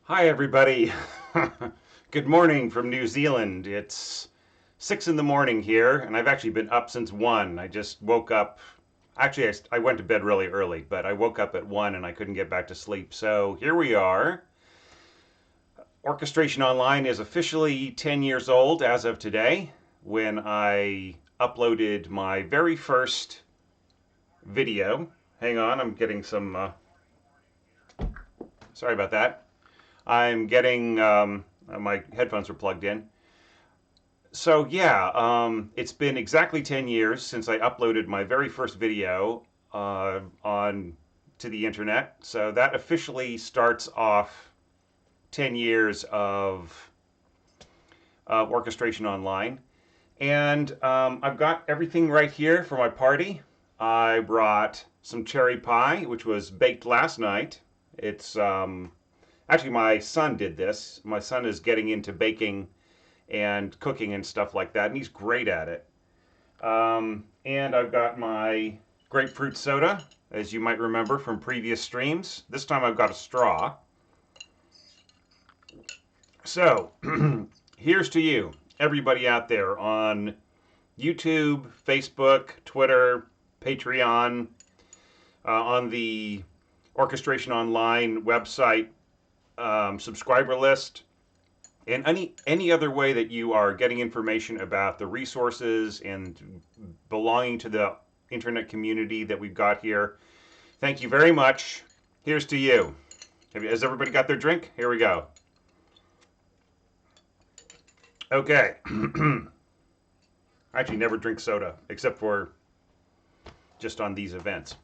Hi, everybody. Good morning from New Zealand. It's 6 in the morning here, and I've actually been up since 1. I just woke up. Actually, I went to bed really early, but I woke up at 1 and I couldn't get back to sleep. So here we are. Orchestration Online is officially 10 years old as of today when I uploaded my very first video. Hang on, I'm getting some. Sorry about that. I'm getting. My headphones are plugged in. So yeah, it's been exactly 10 years since I uploaded my very first video on to the internet. So that officially starts off 10 years of Orchestration Online. And I've got everything right here for my party. I brought some cherry pie, which was baked last night. It's actually my son did this. My son is getting into baking and cooking and stuff like that, and he's great at it. And I've got my grapefruit soda, as you might remember from previous streams. This time I've got a straw. So, here's to you, everybody out there on YouTube, Facebook, Twitter, Patreon, on the Orchestration Online website subscriber list, and any other way that you are getting information about the resources and belonging to the internet community that we've got here. Thank you very much. Here's to you. Has everybody got their drink? Here we go. Okay. I actually never drink soda except for just on these events.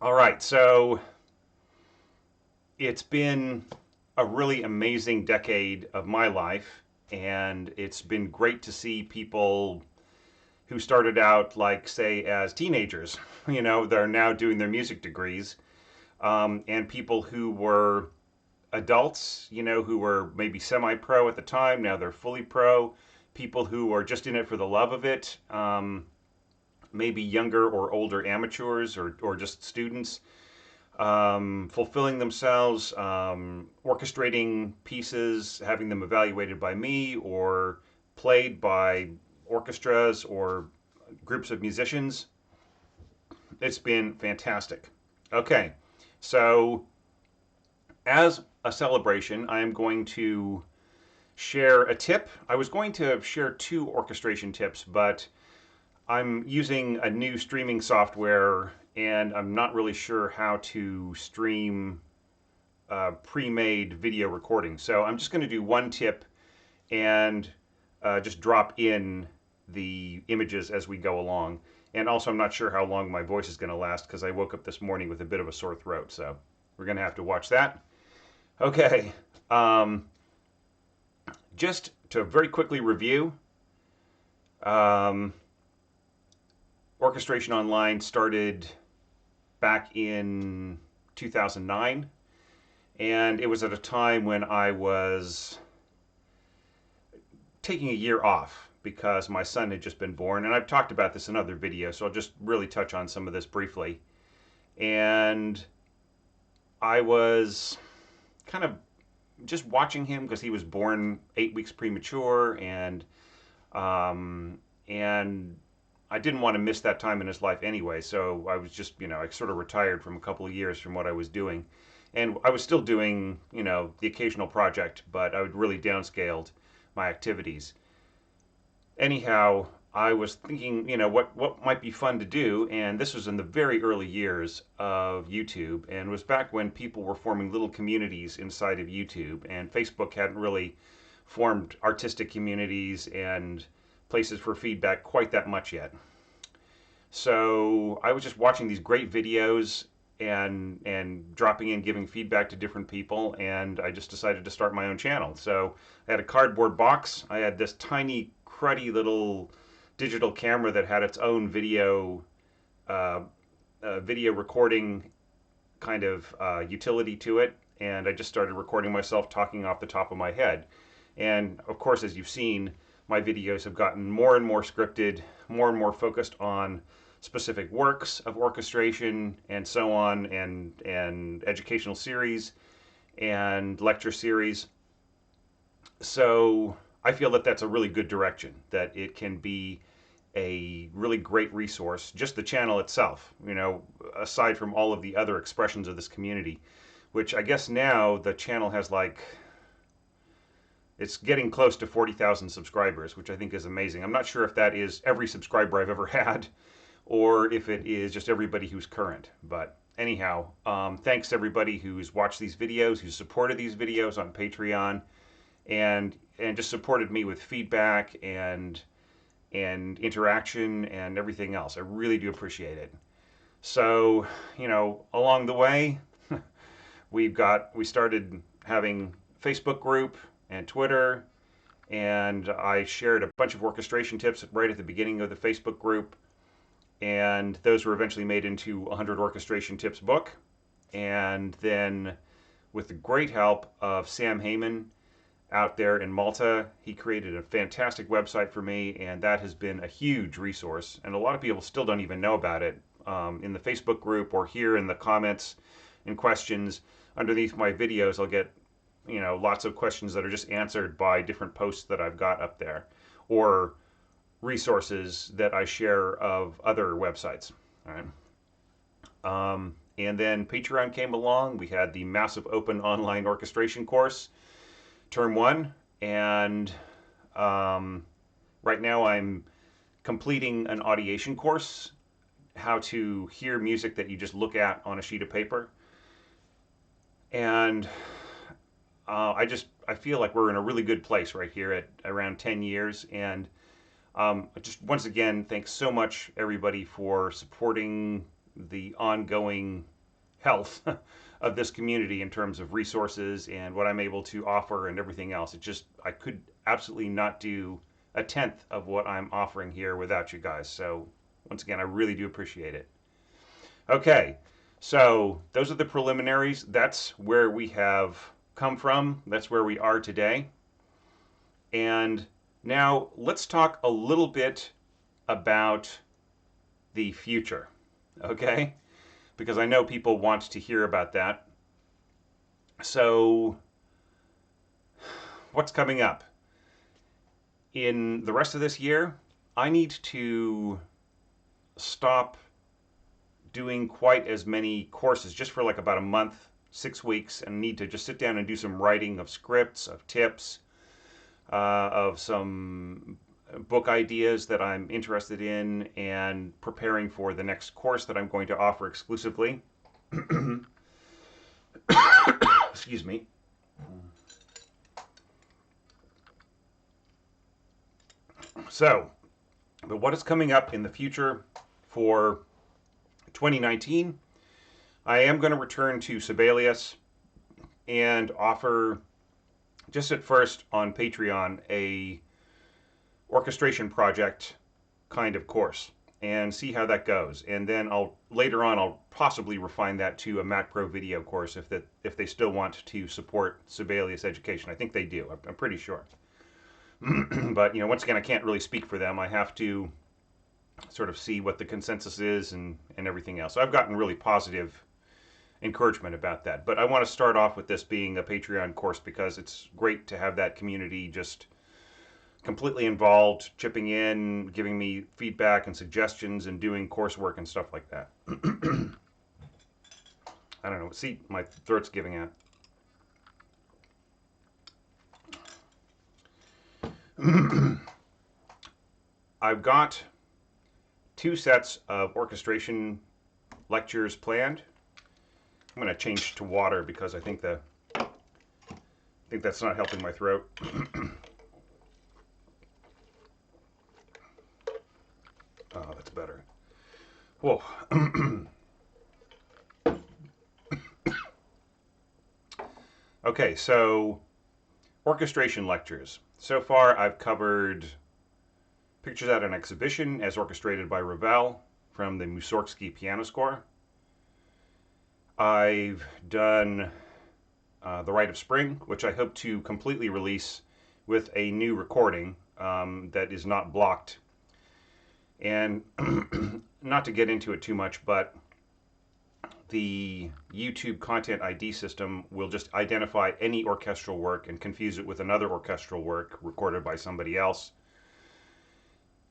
All right, so it's been a really amazing decade of my life, and it's been great to see people who started out, like, say, as teenagers, they're now doing their music degrees, and people who were adults, who were maybe semi-pro at the time, now they're fully pro, people who are just in it for the love of it, maybe younger or older amateurs or just students, fulfilling themselves, orchestrating pieces, having them evaluated by me or played by orchestras or groups of musicians. It's been fantastic. Okay, so as a celebration, I am going to share a tip. I was going to share 2 orchestration tips, but I'm using a new streaming software and I'm not really sure how to stream pre-made video recordings. So I'm just going to do 1 tip and just drop in the images as we go along. And also I'm not sure how long my voice is going to last because I woke up this morning with a bit of a sore throat. So we're going to have to watch that. Okay. Just to very quickly review, Orchestration Online started back in 2009, and it was at a time when I was taking a year off because my son had just been born, and I've talked about this in other videos, so I'll just really touch on some of this briefly. And I was kind of just watching him because he was born 8 weeks premature, and I didn't want to miss that time in his life anyway, so I was just, I sort of retired from a couple of years from what I was doing. And I was still doing, the occasional project, but I would really downscaled my activities. Anyhow, I was thinking, what might be fun to do, and this was in the very early years of YouTube, and was back when people were forming little communities inside of YouTube, and Facebook hadn't really formed artistic communities and places for feedback quite that much yet. So I was just watching these great videos and dropping in, giving feedback to different people, and I just decided to start my own channel. So I had a cardboard box. I had this tiny, cruddy little digital camera that had its own video recording kind of utility to it, and I just started recording myself talking off the top of my head. And of course, as you've seen, my videos have gotten more and more scripted, more and more focused on specific works of orchestration and so on, and educational series. and lecture series. So I feel that that's a really good direction, that it can be a really great resource, just the channel itself, aside from all of the other expressions of this community, which I guess now the channel has it's getting close to 40,000 subscribers, which I think is amazing. I'm not sure if that is every subscriber I've ever had or if it is just everybody who's current. But anyhow, thanks to everybody who's watched these videos, who's supported these videos on Patreon, and just supported me with feedback and interaction and everything else. I really do appreciate it. So, along the way, we started having Facebook group and Twitter, and I shared a bunch of orchestration tips right at the beginning of the Facebook group, and those were eventually made into 100 Orchestration Tips book. And then with the great help of Sam Heyman out there in Malta, he created a fantastic website for me, and that has been a huge resource. And a lot of people still don't even know about it. In the Facebook group or here in the comments and questions underneath my videos, I'll get lots of questions that are just answered by different posts that I've got up there, or resources that I share of other websites. All right. And then Patreon came along. We had the massive open online orchestration course, term 1, and right now I'm completing an audiation course, how to hear music that you just look at on a sheet of paper. And I feel like we're in a really good place right here at around 10 years. And just once again, thanks so much everybody for supporting the ongoing health of this community in terms of resources and what I'm able to offer and everything else. I could absolutely not do a tenth of what I'm offering here without you guys. So once again, I really do appreciate it. Okay, so those are the preliminaries. That's where we have come from. That's where we are today. And now let's talk a little bit about the future, okay? Because I know people want to hear about that. So what's coming up? In the rest of this year, I need to stop doing quite as many courses, just for like about a month, 6 weeks, and need to just sit down and do some writing of scripts, of tips, of some book ideas that I'm interested in, and preparing for the next course that I'm going to offer exclusively. Excuse me. So, but what is coming up in the future for 2019? I am going to return to Sibelius and offer, just at first on Patreon, a orchestration project kind of course and see how that goes. And then later on I'll possibly refine that to a Mac Pro video course if they still want to support Sibelius education. I think they do. I'm pretty sure. But once again, I can't really speak for them. I have to sort of see what the consensus is and everything else. So I've gotten really positive encouragement about that. But I want to start off with this being a Patreon course because it's great to have that community just completely involved, chipping in, giving me feedback and suggestions, and doing coursework and stuff like that. I don't know. See, my throat's giving out. I've got 2 sets of orchestration lectures planned. I'm going to change to water because I think that's not helping my throat. Oh, that's better. Whoa. Okay, so orchestration lectures. So far, I've covered Pictures at an Exhibition as orchestrated by Ravel from the Mussorgsky piano score. I've done The Rite of Spring, which I hope to completely release with a new recording that is not blocked. And not to get into it too much, but the YouTube content ID system will just identify any orchestral work and confuse it with another orchestral work recorded by somebody else,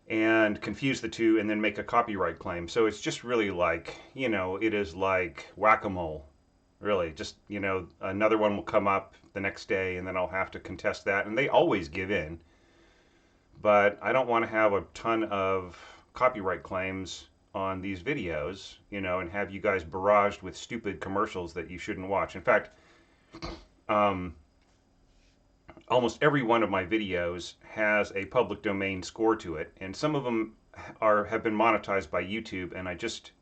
and confuse the two and then make a copyright claim. So it's just really like, it is like whack-a-mole. Really, just, another one will come up the next day and then I'll have to contest that. And they always give in. But I don't want to have a ton of copyright claims on these videos, and have you guys barraged with stupid commercials that you shouldn't watch. In fact, almost every one of my videos has a public domain score to it, and some of them have been monetized by YouTube, and I just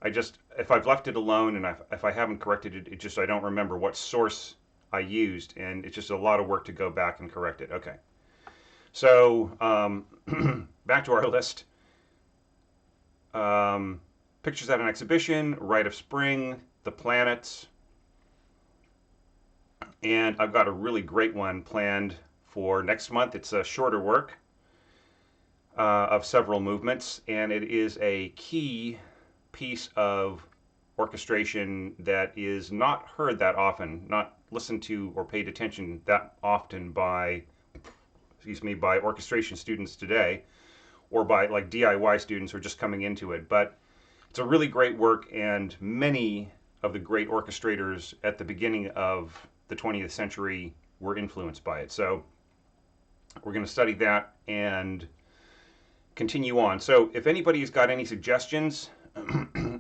if I've left it alone and if I haven't corrected it, I don't remember what source I used, and it's just a lot of work to go back and correct it. Okay, so back to our list. Pictures at an exhibition, Rite of Spring, The Planets, and I've got a really great one planned for next month. It's a shorter work of several movements, and it is a key piece of orchestration that is not heard that often, not listened to or paid attention that often by orchestration students today, or by like DIY students who are just coming into it. But it's a really great work, and many of the great orchestrators at the beginning of the 20th century were influenced by it. So we're going to study that and continue on. So if anybody's got any suggestions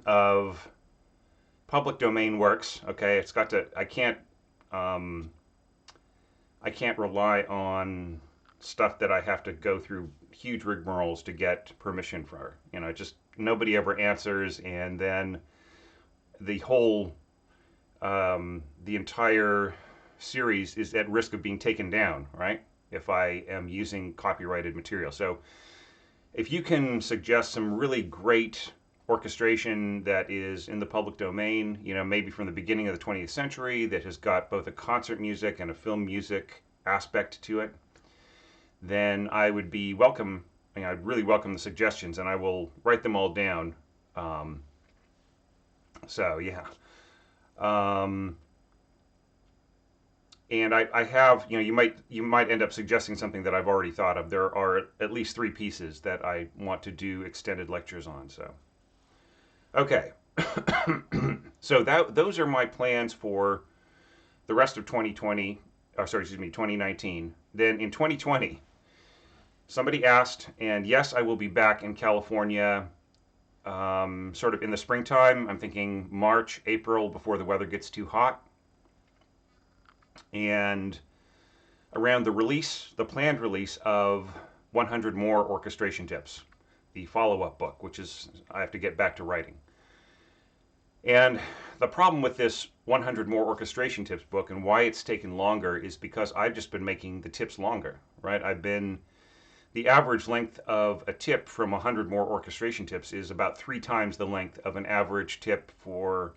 of public domain works, okay, it's got to, I can't rely on stuff that I have to go through huge rigmaroles to get permission for. Just nobody ever answers, and then the whole the entire series is at risk of being taken down, right, if I am using copyrighted material. So if you can suggest some really great orchestration that is in the public domain, maybe from the beginning of the 20th century, that has got both a concert music and a film music aspect to it, then I would be welcome. I'd really welcome the suggestions, and I will write them all down. So yeah, and I have, you might end up suggesting something that I've already thought of. There are at least 3 pieces that I want to do extended lectures on. So okay, so those are my plans for the rest of 2019. Then in 2020. Somebody asked, and yes, I will be back in California sort of in the springtime. I'm thinking March, April, before the weather gets too hot. And around the planned release of 100 More Orchestration Tips, the follow-up book, which is, I have to get back to writing. And the problem with this 100 More Orchestration Tips book and why it's taken longer is because I've just been making the tips longer, right? The average length of a tip from 100 More Orchestration Tips is about 3 times the length of an average tip for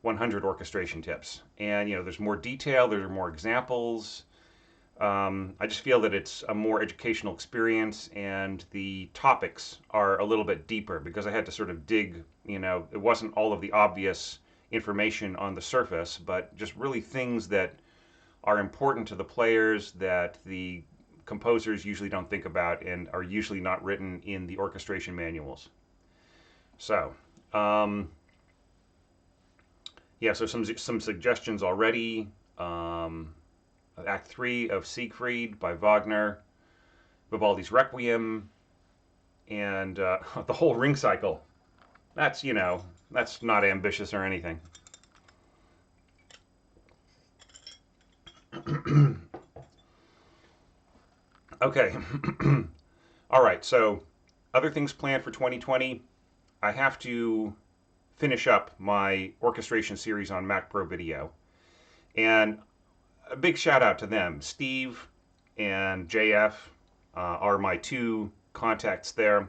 100 orchestration tips. And there's more detail, there are more examples. I just feel that it's a more educational experience, and the topics are a little bit deeper because I had to sort of dig. It wasn't all of the obvious information on the surface, but just really things that are important to the players that the composers usually don't think about and are usually not written in the orchestration manuals. So, yeah, so some suggestions already. Act 3 of Siegfried by Wagner, Vivaldi's Requiem, and the whole Ring cycle. That's, that's not ambitious or anything. Okay. All right, so other things planned for 2020. I have to finish up my orchestration series on Mac Pro Video. And a big shout out to them. Steve and JF are my 2 contacts there.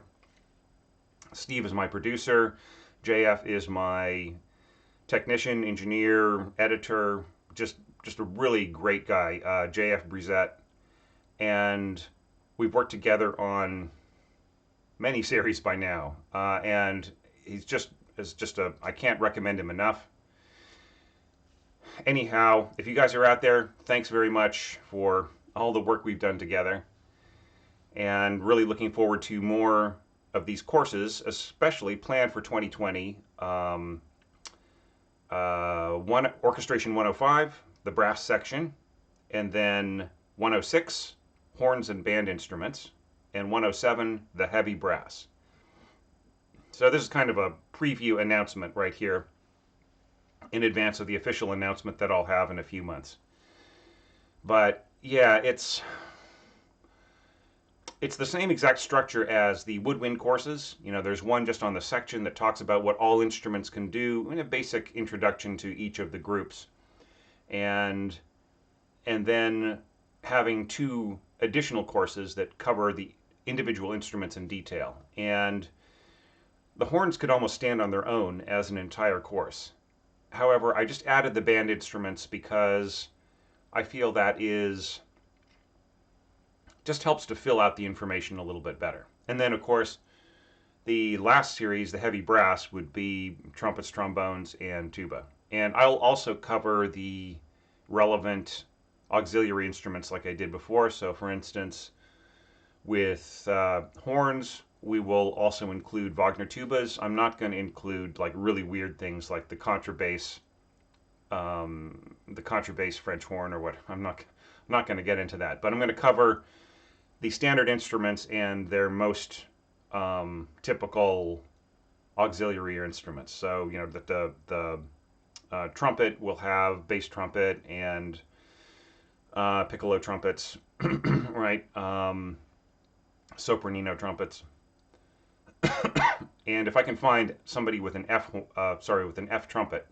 Steve is my producer. JF is my technician, engineer, editor, just a really great guy, JF Brizette. And we've worked together on many series by now. And he's just is just I can't recommend him enough. Anyhow, if you guys are out there, thanks very much for all the work we've done together. And really looking forward to more of these courses, especially planned for 2020. Orchestration 105, the brass section, and then 106, horns and band instruments, and 107, the heavy brass. So this is kind of a preview announcement right here in advance of the official announcement that I'll have in a few months. But yeah, it's the same exact structure as the woodwind courses. You know, there's one just on the section that talks about what all instruments can do, and a basic introduction to each of the groups. And then having 2 additional courses that cover the individual instruments in detail. And the horns could almost stand on their own as an entire course. However, I just added the band instruments because I feel that just helps to fill out the information a little bit better. And then, of course, the last series, the heavy brass, would be trumpets, trombones, and tuba. And I'll also cover the relevant auxiliary instruments like I did before. So, for instance, with horns, we will also include Wagner tubas. I'm not going to include like really weird things like the contrabass French horn or what. I'm not going to get into that. But I'm going to cover the standard instruments and their most typical auxiliary instruments. So, you know, the trumpet will have bass trumpet and piccolo trumpets, right? Sopranino trumpets. And if I can find somebody with an F trumpet,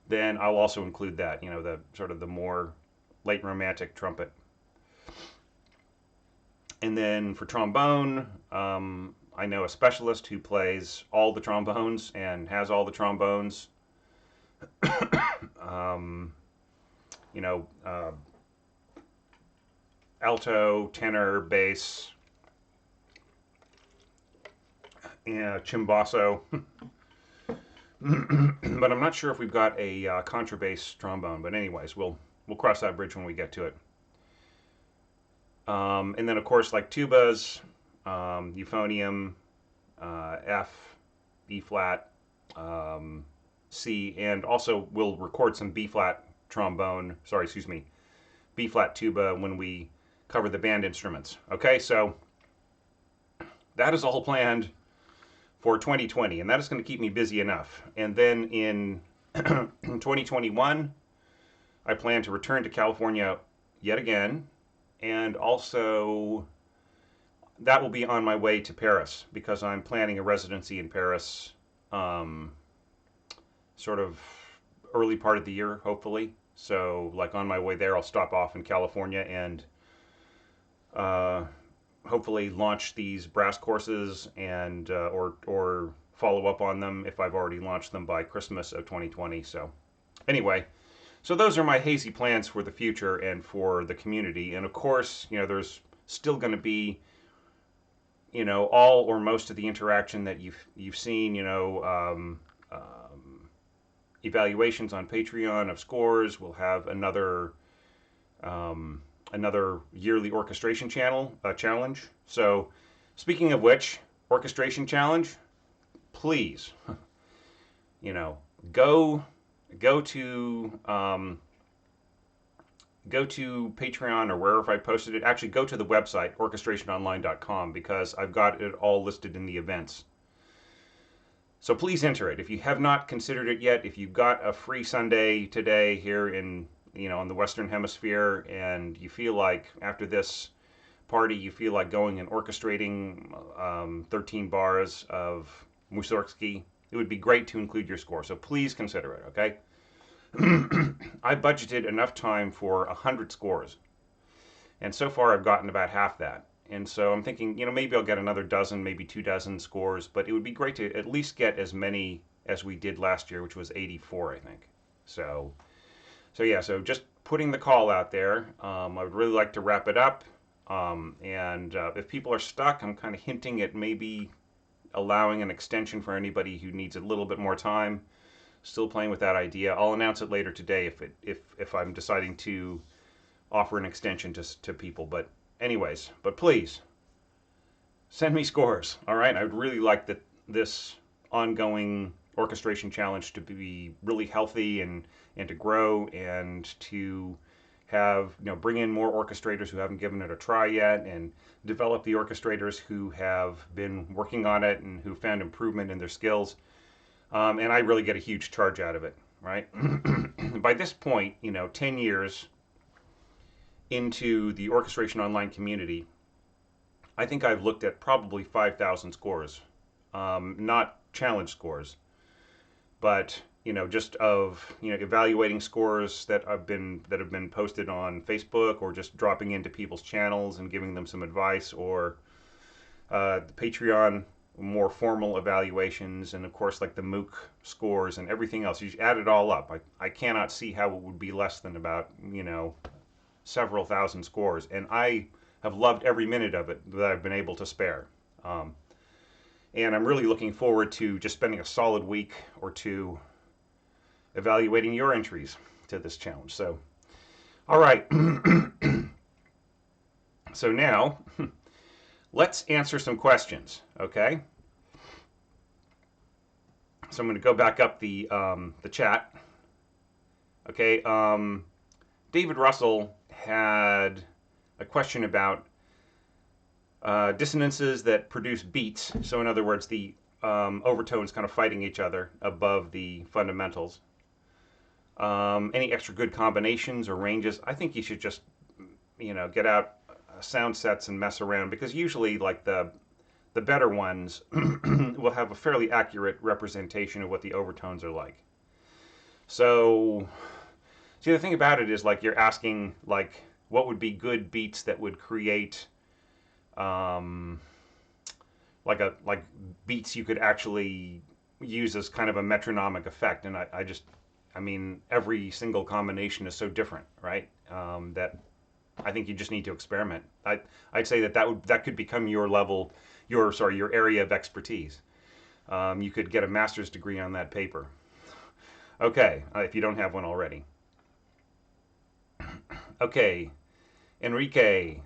then I'll also include that. You know, the sort of the more late romantic trumpet. And then for trombone, I know a specialist who plays all the trombones and has all the trombones. You know, alto, tenor, bass, and chimbasso. But I'm not sure if we've got a contrabass trombone. But anyways, we'll cross that bridge when we get to it. And then, of course, like tubas, euphonium, F, B flat, C, and also we'll record some B flat tuba when we cover the band instruments. Okay, so that is all planned for 2020, and that is going to keep me busy enough. And then in 2021, I plan to return to California yet again. And also, that will be on my way to Paris because I'm planning a residency in Paris sort of early part of the year, hopefully. So, like on my way there, I'll stop off in California and hopefully launch these brass courses and or follow up on them if I've already launched them by Christmas of 2020. So, anyway. So those are my hazy plans for the future and for the community. And of course, you know, there's still going to be, you know, all or most of the interaction that you've seen, you know, evaluations on Patreon of scores. We'll have another yearly orchestration challenge. So speaking of which, orchestration challenge, please, you know, go to Patreon or wherever I posted it. Actually, go to the website, orchestrationonline.com, because I've got it all listed in the events. So please enter it. If you have not considered it yet, if you've got a free Sunday today here in the Western Hemisphere, and you feel like after this party, you feel like going and orchestrating 13 bars of Mussorgsky, it would be great to include your score. So please consider it, okay? I budgeted enough time for 100 scores. And so far I've gotten about half that. And so I'm thinking, you know, maybe I'll get another dozen, maybe 24 scores, but it would be great to at least get as many as we did last year, which was 84, I think. So yeah, so just putting the call out there. I would really like to wrap it up. And if people are stuck, I'm kind of hinting at maybe allowing an extension for anybody who needs a little bit more time. Still playing with that idea. I'll announce it later today if I'm deciding to offer an extension to people. But anyways, but please send me scores. All right, I would really like this ongoing orchestration challenge to be really healthy and to grow and to have, bring in more orchestrators who haven't given it a try yet, and develop the orchestrators who have been working on it and who found improvement in their skills. And I really get a huge charge out of it, right? By this point, 10 years into the Orchestration Online community, I think I've looked at probably 5,000 scores, not challenge scores, but just of evaluating scores that have been posted on Facebook, or just dropping into people's channels and giving them some advice, or the Patreon more formal evaluations, and of course like the MOOC scores and everything else. You add it all up. I cannot see how it would be less than about several thousand scores, and I have loved every minute of it that I've been able to spare. And I'm really looking forward to just spending a solid week or two evaluating your entries to this challenge. So, all right. So now, let's answer some questions, okay? So I'm going to go back up the chat. Okay, David Russell had a question about dissonances that produce beats. So in other words, the overtones kind of fighting each other above the fundamentals. Any extra good combinations or ranges? I think you should just, get out sound sets and mess around, because usually like the better ones will have a fairly accurate representation of what the overtones are like. So, see, the thing about it is, like, you're asking like what would be good beats that would create like beats you could actually use as kind of a metronomic effect. And I mean, every single combination is so different, right? That I think you just need to experiment. I'd say that could become your level, your area of expertise. You could get a master's degree on that paper. Okay, if you don't have one already. Okay, Enrique.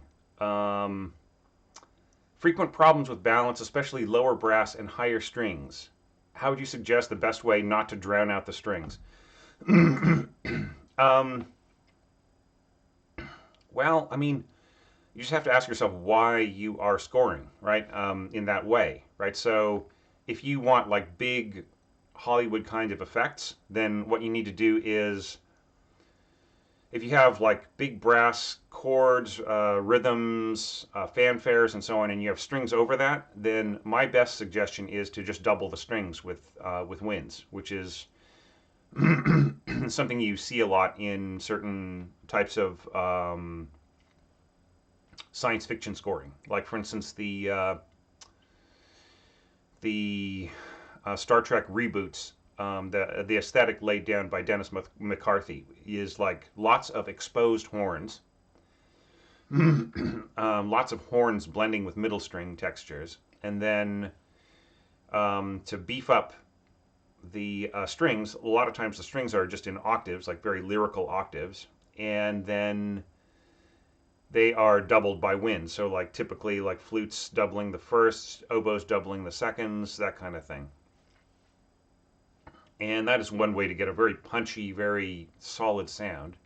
Frequent problems with balance, especially lower brass and higher strings. How would you suggest the best way not to drown out the strings? Well, I mean, you just have to ask yourself why you are scoring, right? In that way, right? So if you want like big Hollywood kind of effects, then what you need to do is, if you have like big brass chords, rhythms, fanfares, and so on, and you have strings over that, then my best suggestion is to just double the strings with winds, which is something you see a lot in certain types of science fiction scoring. Like, for instance, the Star Trek reboots. The aesthetic laid down by Dennis McCarthy is like lots of exposed horns, lots of horns blending with middle string textures, and then to beef up the strings, a lot of times the strings are just in octaves, like very lyrical octaves, and then they are doubled by winds. So like typically like flutes doubling the firsts, oboes doubling the seconds, that kind of thing. And that is one way to get a very punchy, very solid sound.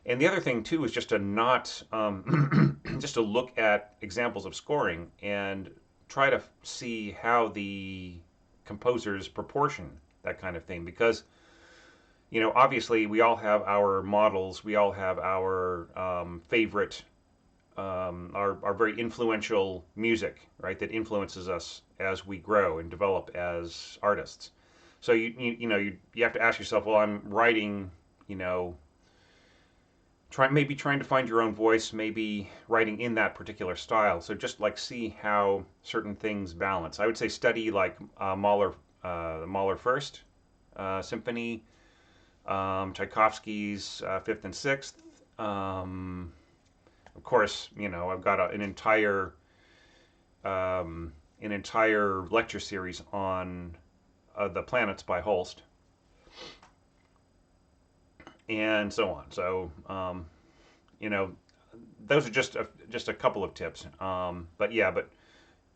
And the other thing too is just to not, just to look at examples of scoring and try to see how the composers proportion that kind of thing. Because, obviously we all have our models, we all have our favorite, our very influential music, right, that influences us as we grow and develop as artists. So you have to ask yourself, well, I'm writing, maybe trying to find your own voice, maybe writing in that particular style. So just like see how certain things balance. I would say study like Mahler, Mahler First Symphony, Tchaikovsky's Fifth and Sixth. Of course, I've got an entire an entire lecture series on the planets by Holst, and so on. So, you know, those are just a couple of tips. But yeah, but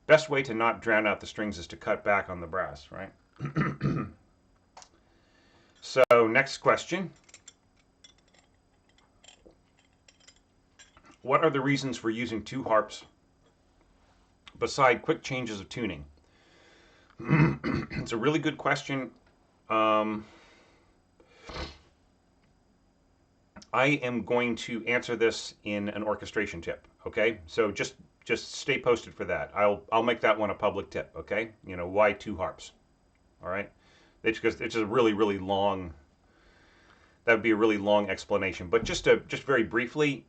best way to not drown out the strings is to cut back on the brass, right? So next question. What are the reasons for using two harps beside quick changes of tuning? It's a really good question. I am going to answer this in an orchestration tip. Okay, so just stay posted for that. I'll make that one a public tip. Okay, you know why two harps? All right, it's because it's a really long. That would be a really long explanation, but just very briefly,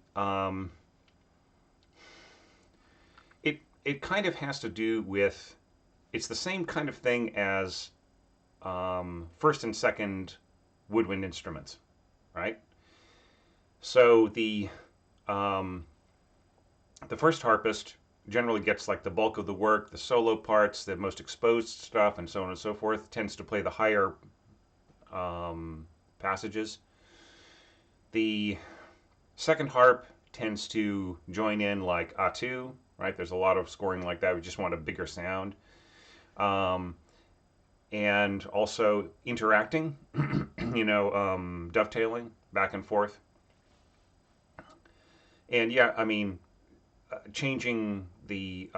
it kind of has to do with, it's the same kind of thing as first and second woodwind instruments, right? So the first harpist generally gets like the bulk of the work, the solo parts, the most exposed stuff, and so on and so forth. Tends to play the higher passages. The second harp tends to join in like A2, right? There's a lot of scoring like that. We just want a bigger sound. And also interacting, dovetailing back and forth. And yeah, I mean, changing the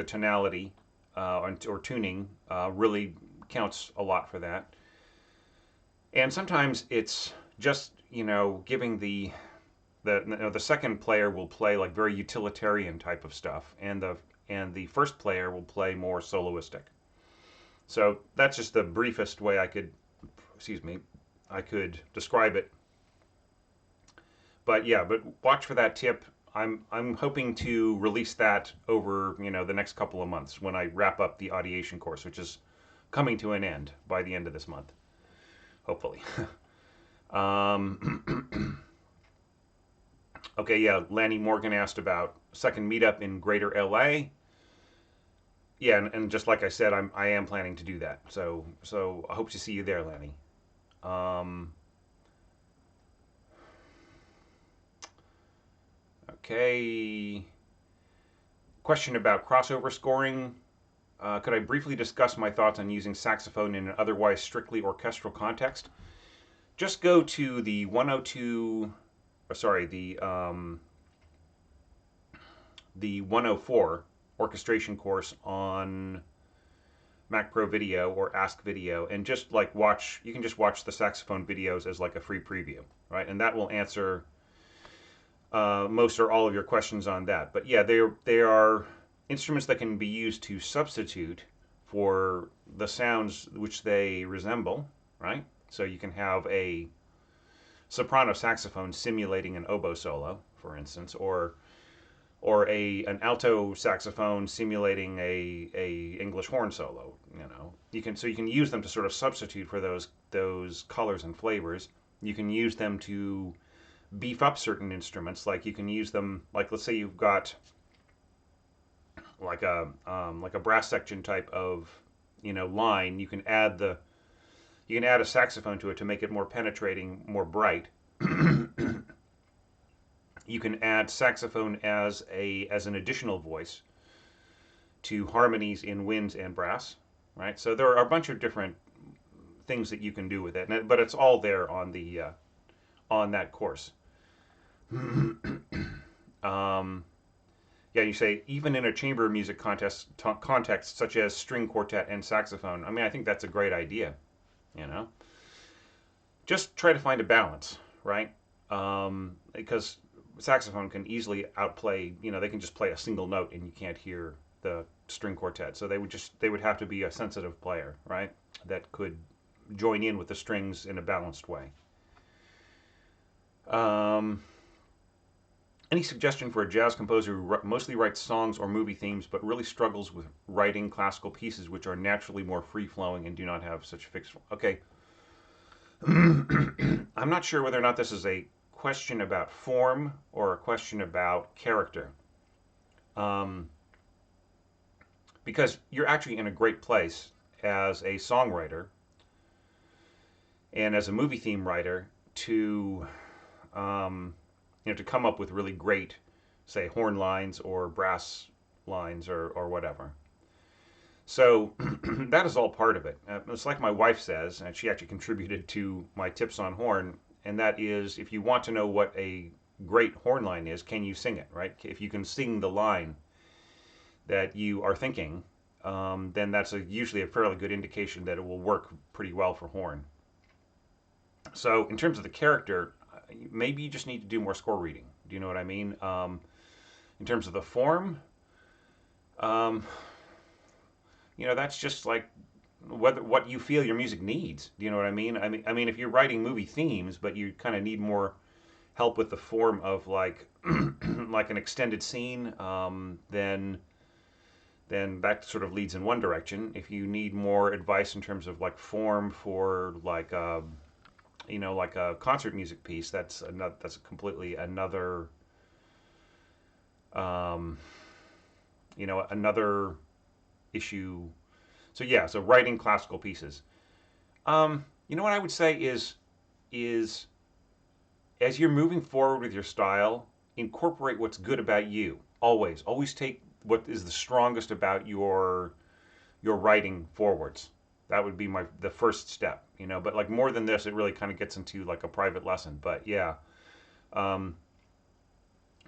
tonality or tuning really counts a lot for that. And sometimes it's just giving the second player will play like very utilitarian type of stuff, and the first player will play more soloistic. So that's just the briefest way I could describe it. But yeah, but watch for that tip. I'm hoping to release that over the next couple of months when I wrap up the audiation course, which is coming to an end by the end of this month, hopefully. Okay, yeah, Lanny Morgan asked about second meetup in Greater LA. Yeah, and just like I said, I am planning to do that. So I hope to see you there, Lanny. Okay. Question about crossover scoring. Could I briefly discuss my thoughts on using saxophone in an otherwise strictly orchestral context? Just go to the 102, the 104 orchestration course on Mac Pro Video or Ask Video, and just like watch. You can just watch the saxophone videos as like a free preview, right? And that will answer most or all of your questions on that. But yeah, they are instruments that can be used to substitute for the sounds which they resemble, right? So you can have a soprano saxophone simulating an oboe solo, for instance, or an alto saxophone simulating a English horn solo. You can use them to sort of substitute for those colors and flavors. You can use them to beef up certain instruments. Like you can use them, like let's say you've got like a brass section type of line. You can add a saxophone to it to make it more penetrating, more bright. You can add saxophone as an additional voice to harmonies in winds and brass, right? So there are a bunch of different things that you can do with it, but it's all there on that course. Yeah, you say even in a chamber music context such as string quartet and saxophone. I mean, I think that's a great idea. Just try to find a balance, right? Because saxophone can easily outplay. They can just play a single note and you can't hear the string quartet. So they would have to be a sensitive player, right? That could join in with the strings in a balanced way. Any suggestion for a jazz composer who mostly writes songs or movie themes but really struggles with writing classical pieces which are naturally more free-flowing and do not have such fixed... Okay. I'm not sure whether or not this is a question about form or a question about character. because you're actually in a great place as a songwriter and as a movie theme writer to to come up with really great, say, horn lines or brass lines or whatever. So that is all part of it. It's like my wife says, and she actually contributed to my tips on horn, and that is if you want to know what a great horn line is, can you sing it, right? If you can sing the line that you are thinking, then that's usually a fairly good indication that it will work pretty well for horn. So in terms of the character, maybe you just need to do more score reading. Do you know what I mean? In terms of the form, um, that's just like what you feel your music needs. Do you know what I mean? I mean, if you're writing movie themes, but you kind of need more help with the form of like like an extended scene, then that sort of leads in one direction. If you need more advice in terms of like form for like like a concert music piece, that's completely another um, another issue. So yeah, so writing classical pieces. What I would say is as you're moving forward with your style, incorporate what's good about you. Always take what is the strongest about your writing forwards. That would be the first step, But like more than this, it really kind of gets into like a private lesson. But yeah, um,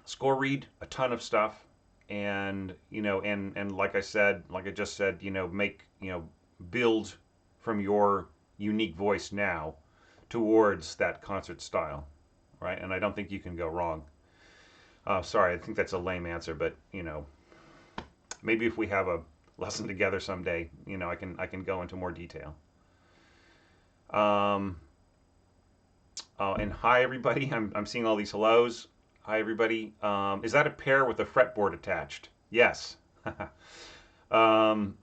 score read a ton of stuff, and and like I said, like I just said, make build from your unique voice now towards that concert style, right? And I don't think you can go wrong. Sorry, I think that's a lame answer, but maybe if we have a lesson together someday, I can go into more detail. Um, and hi everybody, I'm seeing all these hellos. Hi everybody. Is that a pair with a fretboard attached? Yes. From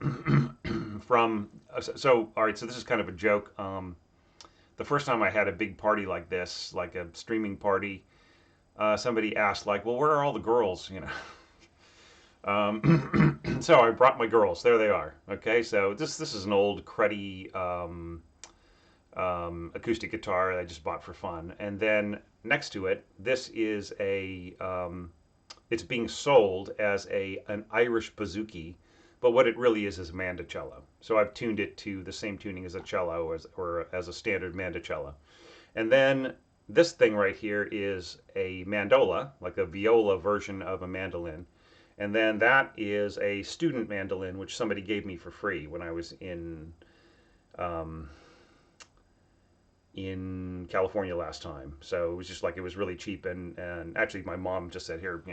so all right. So this is kind of a joke. The first time I had a big party like this, like a streaming party, somebody asked like, "Well, where are all the girls?" So I brought my girls. There they are. Okay, so this is an old cruddy acoustic guitar I just bought for fun, and then next to it, this is it's being sold as an Irish bouzouki, but what it really is a mandocello. So I've tuned it to the same tuning as a cello or as a standard mandocello, and then this thing right here is a mandola, like a viola version of a mandolin. And then that is a student mandolin, which somebody gave me for free when I was in California last time. So it was just like it was really cheap, and actually my mom just said, here,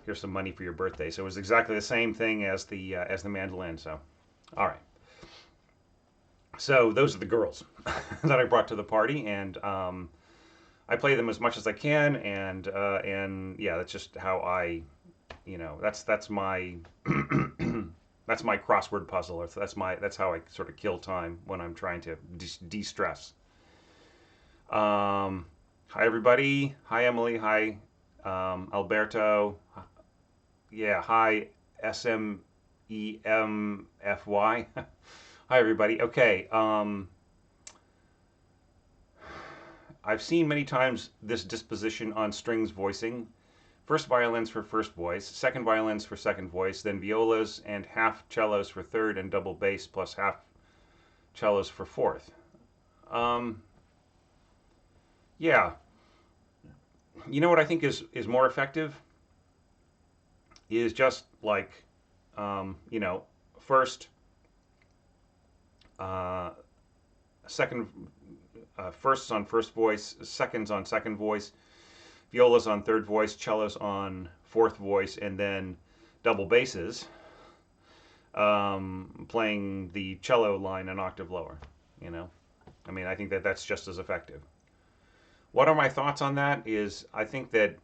here's some money for your birthday. So it was exactly the same thing as the mandolin. So, all right. So those are the girls that I brought to the party, and I play them as much as I can, and yeah, that's just how that's my that's my crossword puzzle. Or that's how I sort of kill time when I'm trying to de-stress. Hi everybody. Hi Emily. Hi Alberto. Yeah. Hi SMEMFY. Hi everybody. Okay. I've seen many times this disposition on strings voicing. First violins for first voice, second violins for second voice, then violas and half cellos for third, and double bass plus half cellos for fourth. Yeah. You know what I think is more effective? Is just like, first, second, firsts on first voice, seconds on second voice, violas on third voice, cellos on fourth voice, and then double basses, playing the cello line an octave lower. I mean, I think that's just as effective. What are my thoughts on that? Is I think that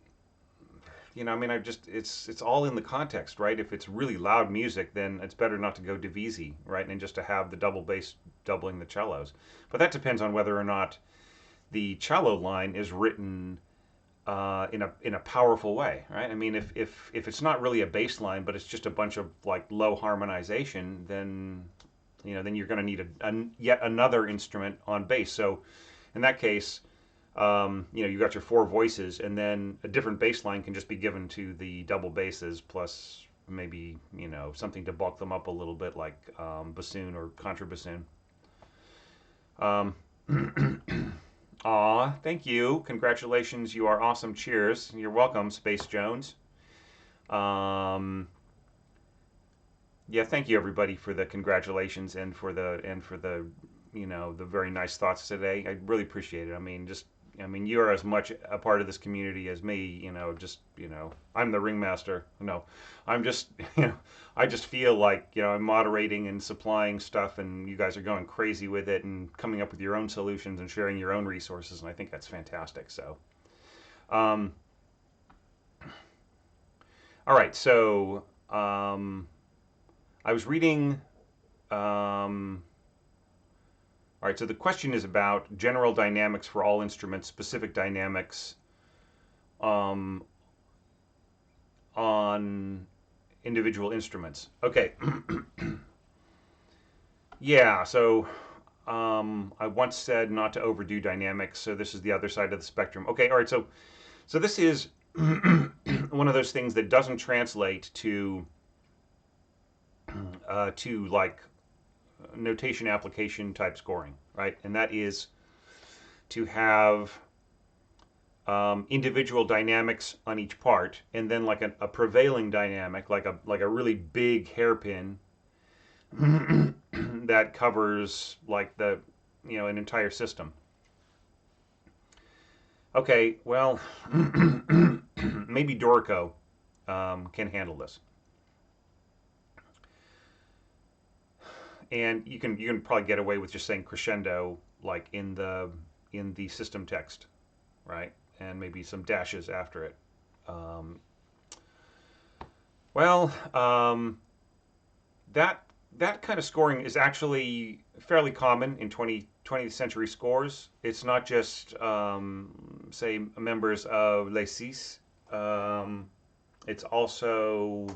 I mean, it's all in the context, right? If it's really loud music, then it's better not to go divisi, right? And just to have the double bass doubling the cellos. But that depends on whether or not the cello line is written in a powerful way, right? I mean, if it's not really a bass line, but it's just a bunch of like low harmonization, then then you're going to need yet another instrument on bass. So in that case, you got your four voices, and then a different bass line can just be given to the double basses, plus maybe something to bulk them up a little bit, like bassoon or contrabassoon. Um, Aw, thank you. Congratulations, you are awesome. Cheers. You're welcome, Space Jones. Yeah, thank you everybody for the congratulations and for the the very nice thoughts today. I really appreciate it. I mean you're as much a part of this community as me. I'm the ringmaster. No, I'm just I just feel like I'm moderating and supplying stuff, and you guys are going crazy with it and coming up with your own solutions and sharing your own resources, and I think that's fantastic. So, all right, so. I was reading. All right, so the question is about general dynamics for all instruments, specific dynamics um, on individual instruments. Okay. Yeah, so I once said not to overdo dynamics, so this is the other side of the spectrum. Okay, all right, so this is one of those things that doesn't translate to like notation application type scoring, right? And that is to have individual dynamics on each part, and then like a prevailing dynamic, like a really big hairpin that covers like an entire system. Okay, well, maybe Dorico can handle this. And you can probably get away with just saying crescendo like in the system text, right? And maybe some dashes after it. Um, well, that kind of scoring is actually fairly common in 20th century scores. It's not just say members of Les Six. It's also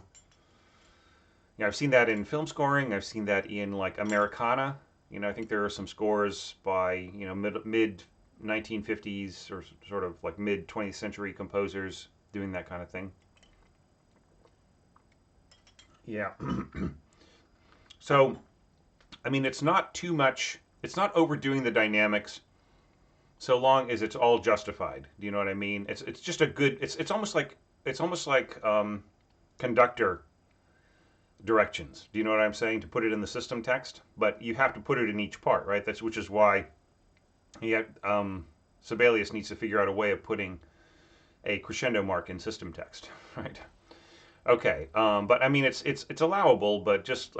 I've seen that in film scoring. I've seen that in like Americana. I think there are some scores by mid 1950s or sort of like mid 20th century composers doing that kind of thing. Yeah. So, I mean, it's not too much. It's not overdoing the dynamics, so long as it's all justified. Do you know what I mean? It's just a good. It's almost like conductor directions. Do you know what I'm saying? To put it in the system text, but you have to put it in each part, right? Which is why Sibelius needs to figure out a way of putting a crescendo mark in system text, right? Okay, but I mean it's allowable, but just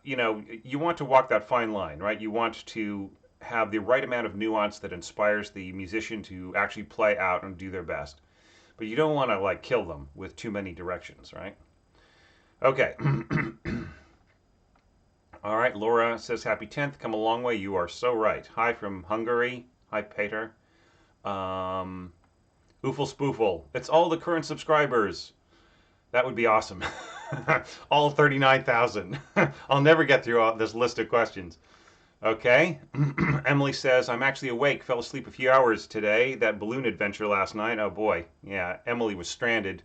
you want to walk that fine line, right? You want to have the right amount of nuance that inspires the musician to actually play out and do their best. But you don't want to like kill them with too many directions, right? Okay. All right, Laura says happy 10th. Come a long way. You are so right. Hi from Hungary. Hi, Peter. Oofle spoofle. It's all the current subscribers. That would be awesome. All 39,000. I'll never get through all this list of questions. Okay. Emily says, I'm actually awake. Fell asleep a few hours today. That balloon adventure last night. Oh boy. Yeah, Emily was stranded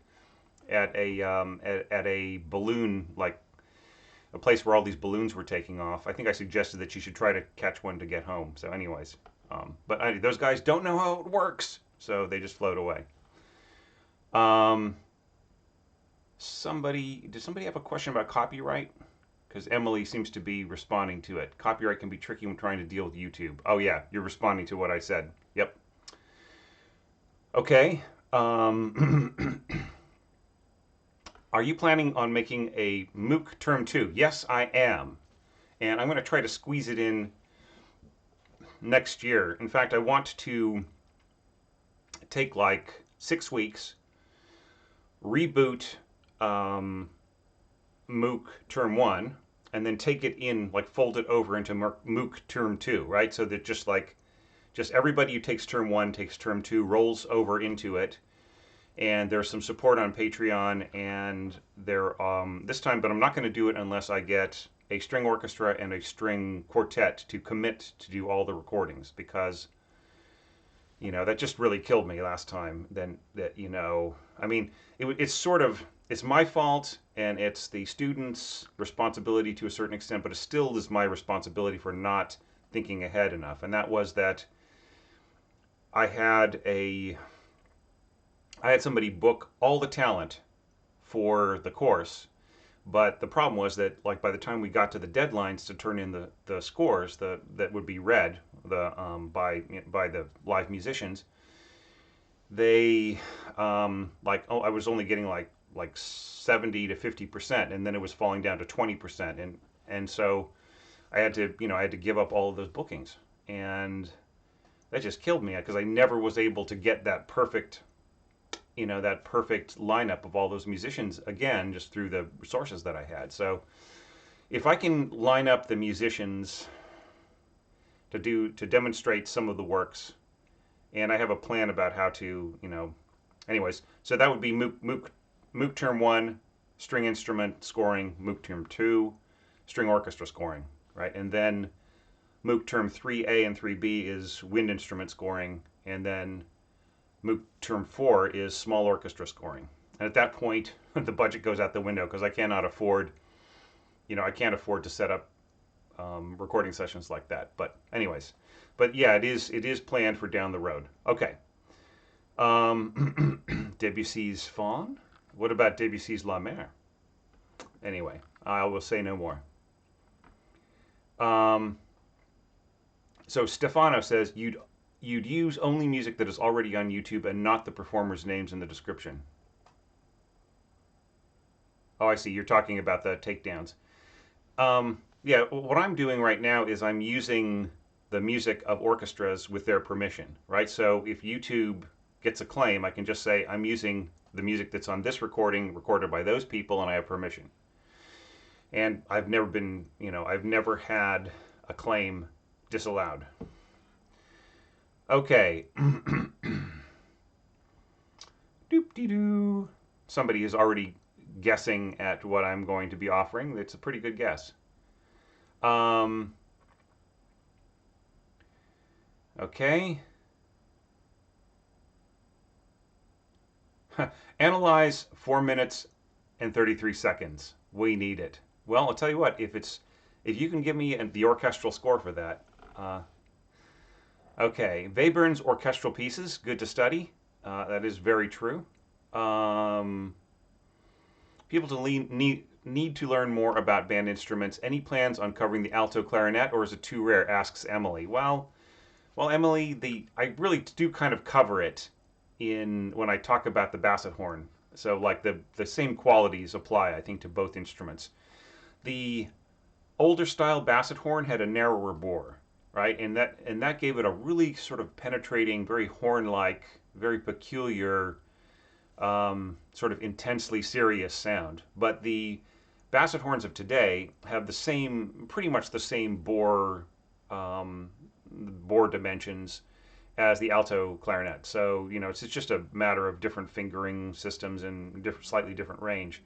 at a balloon, like a place where all these balloons were taking off. I think I suggested that she should try to catch one to get home. So anyways, but those guys don't know how it works, so they just float away. Did somebody have a question about copyright? Because Emily seems to be responding to it. Copyright can be tricky when trying to deal with YouTube. Oh yeah, you're responding to what I said. Yep. Okay. Are you planning on making a MOOC Term 2? Yes, I am. And I'm going to try to squeeze it in next year. In fact, I want to take like 6 weeks, reboot MOOC Term 1, and then take it in, like fold it over into MOOC Term 2, right? So that just like just everybody who takes term 1 takes term 2 rolls over into it, and there's some support on Patreon, and there this time, but I'm not going to do it unless I get a string orchestra and a string quartet to commit to do all the recordings, because that just really killed me last time. Then that I mean, it's sort of, it's my fault and it's the students' responsibility to a certain extent, but it still is my responsibility for not thinking ahead enough. And that was that I had somebody book all the talent for the course, but the problem was that, like, by the time we got to the deadlines to turn in the scores that would be read by the live musicians, they I was only getting like 70 to 50%, and then it was falling down to 20%, and so I had to give up all of those bookings, and that just killed me because I never was able to get that perfect lineup of all those musicians again, just through the resources that I had. So if I can line up the musicians to demonstrate some of the works, and I have a plan about how to, anyways, so that would be MOOC term 1, string instrument scoring, MOOC term 2, string orchestra scoring, right? And then MOOC term 3A and 3B is wind instrument scoring, and then MOOC term 4 is small orchestra scoring. And at that point, the budget goes out the window because I cannot afford, I can't afford to set up recording sessions like that. But anyways, yeah, it is planned for down the road. Okay. Debussy's Faun? What about Debussy's La Mer? Anyway, I will say no more. So Stefano says you'd use only music that is already on YouTube and not the performers' names in the description. Oh, I see. You're talking about the takedowns. Yeah, what I'm doing right now is I'm using the music of orchestras with their permission, right? So if YouTube gets a claim, I can just say I'm using the music that's on this recording, recorded by those people, and I have permission. And I've never had a claim disallowed. Okay. Doop-de-doo. Somebody is already guessing at what I'm going to be offering. It's a pretty good guess. Okay. Analyze 4 minutes and 33 seconds. We need it. Well, I'll tell you what, if you can give me the orchestral score for that. Okay, Webern's orchestral pieces, good to study. That is very true. People need to learn more about band instruments. Any plans on covering the alto clarinet, or is it too rare? Asks Emily. Well, Emily, I really do kind of cover it when I talk about the basset horn. So like the same qualities apply, I think, to both instruments. The older style basset horn had a narrower bore, right? And that gave it a really sort of penetrating, very horn-like, very peculiar, sort of intensely serious sound. But the basset horns of today have pretty much the same bore dimensions as the alto clarinet. So it's just a matter of different fingering systems and slightly different range.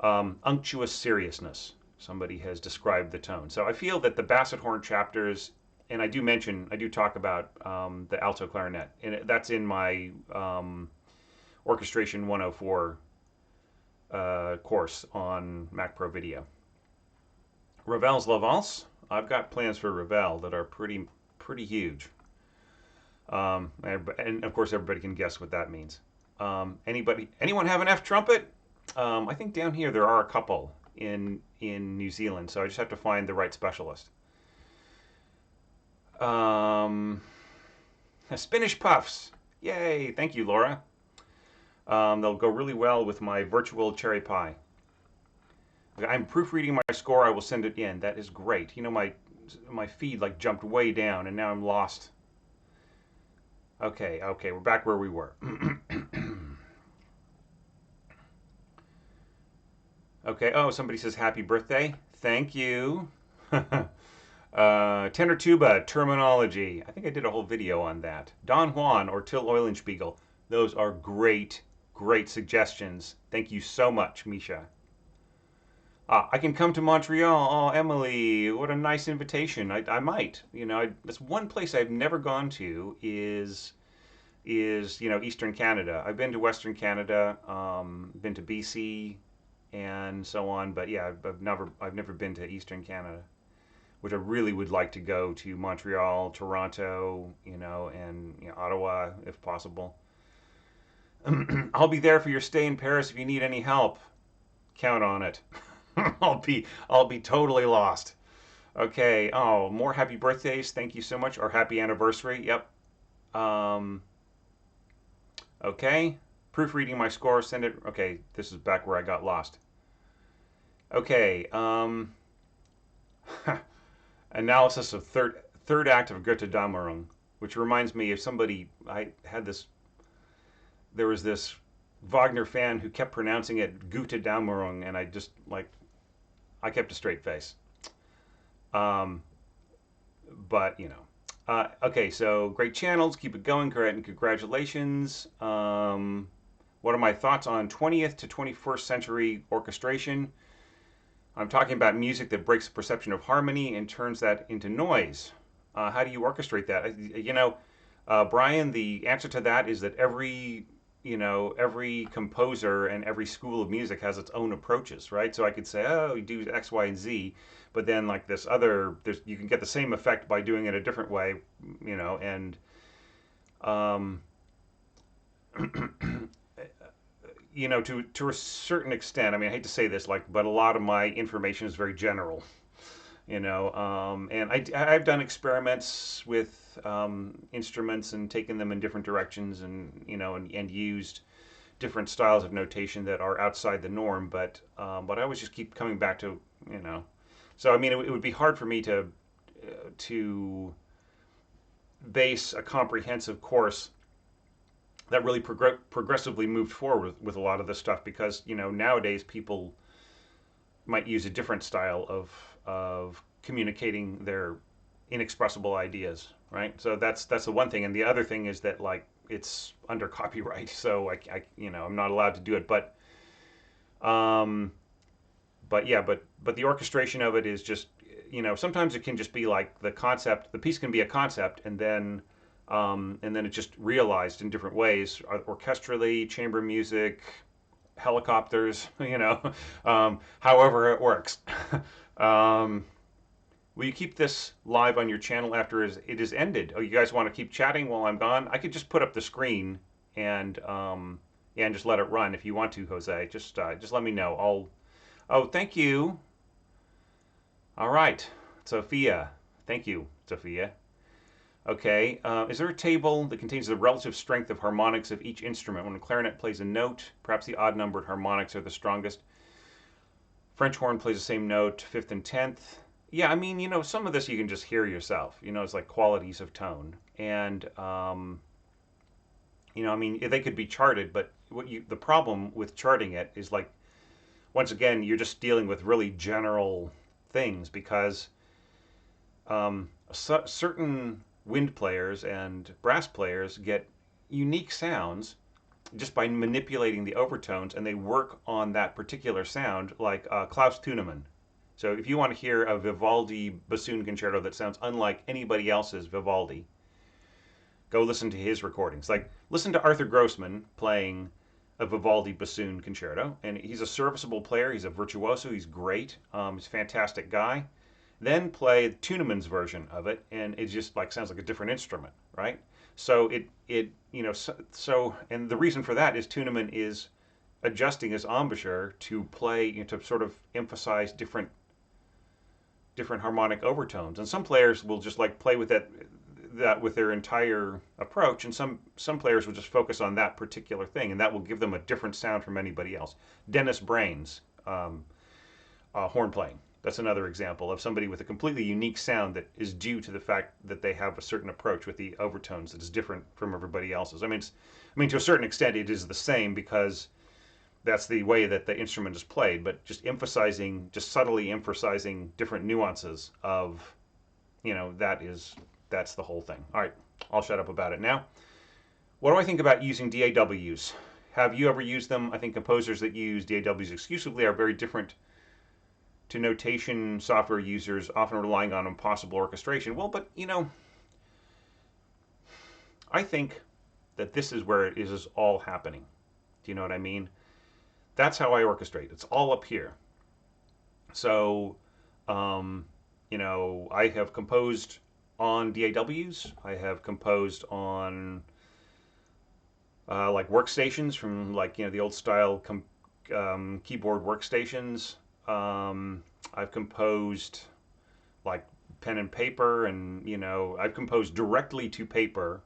Unctuous seriousness, somebody has described the tone. So I feel that the basset horn chapters, and I do talk about the alto clarinet, and that's in my Orchestration 104 course on Mac Pro Video. Ravel's La Valse. I've got plans for Ravel that are pretty huge. And of course, everybody can guess what that means. Anyone have an F trumpet? I think down here there are a couple in New Zealand, so I just have to find the right specialist. Spinach Puffs. Yay! Thank you, Laura. They'll go really well with my virtual cherry pie. I'm proofreading my score. I will send it in. That is great. My feed like jumped way down, and now I'm lost. Okay, we're back where we were. Okay. Oh, somebody says happy birthday. Thank you. Tenor tuba terminology. I think I did a whole video on that. Don Juan or Till Eulenspiegel. Those are great, great suggestions. Thank you so much, Misha. I can come to Montreal. Oh, Emily, what a nice invitation. I might. That's one place I've never gone to is Eastern Canada. I've been to Western Canada, been to BC, and so on. But yeah, I've never been to Eastern Canada, which I really would like to go to Montreal, Toronto, and Ottawa if possible. I'll be there for your stay in Paris if you need any help. Count on it. I'll be totally lost. Okay. Oh, more happy birthdays. Thank you so much. Or happy anniversary. Yep. Um, okay. Proofreading my score. Send it. Okay. This is back where I got lost. Okay. Analysis of third act of Götterdämmerung, which reminds me of somebody. There was this Wagner fan who kept pronouncing it Gute Dämmerung, and I kept a straight face. Um, but okay, so great channels, keep it going, great, and congratulations. What are my thoughts on 20th to 21st century orchestration? I'm talking about music that breaks the perception of harmony and turns that into noise. How do you orchestrate that? Brian, the answer to that is that every composer and every school of music has its own approaches, right? So I could say, oh, you do X, Y, and Z, but then like you can get the same effect by doing it a different way, and um, to a certain extent. I mean, I hate to say this, but a lot of my information is very general, and I've done experiments with instruments and taken them in different directions, and used different styles of notation that are outside the norm. But I always just keep coming back to. So I mean, it would be hard for me to base a comprehensive course that really progressively moved forward with a lot of this stuff, because nowadays people might use a different style of communicating their inexpressible ideas, right? So that's the one thing, and the other thing is that it's under copyright, so I'm not allowed to do it. Um, but the orchestration of it is just sometimes it can just be like the concept. The piece can be a concept, and then it's just realized in different ways, orchestrally, chamber music, helicopters, however it works. um, will you keep this live on your channel after it is ended? Oh, you guys want to keep chatting while I'm gone? I could just put up the screen and and just let it run if you want to, Jose. Just let me know. Oh, thank you. All right, Sophia. Thank you, Sophia. Okay, is there a table that contains the relative strength of harmonics of each instrument? When a clarinet plays a note, perhaps the odd-numbered harmonics are the strongest. French horn plays the same note, 5th and 10th. Yeah, I mean, some of this you can just hear yourself. It's like qualities of tone. And, I mean, they could be charted, but the problem with charting it is once again, you're just dealing with really general things, because certain wind players and brass players get unique sounds just by manipulating the overtones, and they work on that particular sound, like Klaus Thunemann. So if you want to hear a Vivaldi bassoon concerto that sounds unlike anybody else's Vivaldi, go listen to his recordings. Listen to Arthur Grossman playing a Vivaldi bassoon concerto, and he's a serviceable player. He's a virtuoso. He's great. He's a fantastic guy. Then play Thunemann's version of it, and it just sounds like a different instrument, right? So and the reason for that is Thunemann is adjusting his embouchure to play, to sort of emphasize different harmonic overtones. And some players will just play with that with their entire approach, and some players will just focus on that particular thing, and that will give them a different sound from anybody else. Dennis Brain's horn playing. That's another example of somebody with a completely unique sound that is due to the fact that they have a certain approach with the overtones that is different from everybody else's. I mean, to a certain extent, it is the same, because that's the way that the instrument is played, but just subtly emphasizing different nuances of you know, that's the whole thing. All right, I'll shut up about it now. What do I think about using DAWs? Have you ever used them? I think composers that use DAWs exclusively are very different to notation software users, often relying on impossible orchestration. Well, but you know, I think that this is where it is all happening. Do you know what I mean? That's how I orchestrate. It's all up here. So, you know, I have composed on DAWs. I have composed on like workstations from like, you know, the old style keyboard workstations. I've composed like pen and paper, and you know, I've composed directly to paper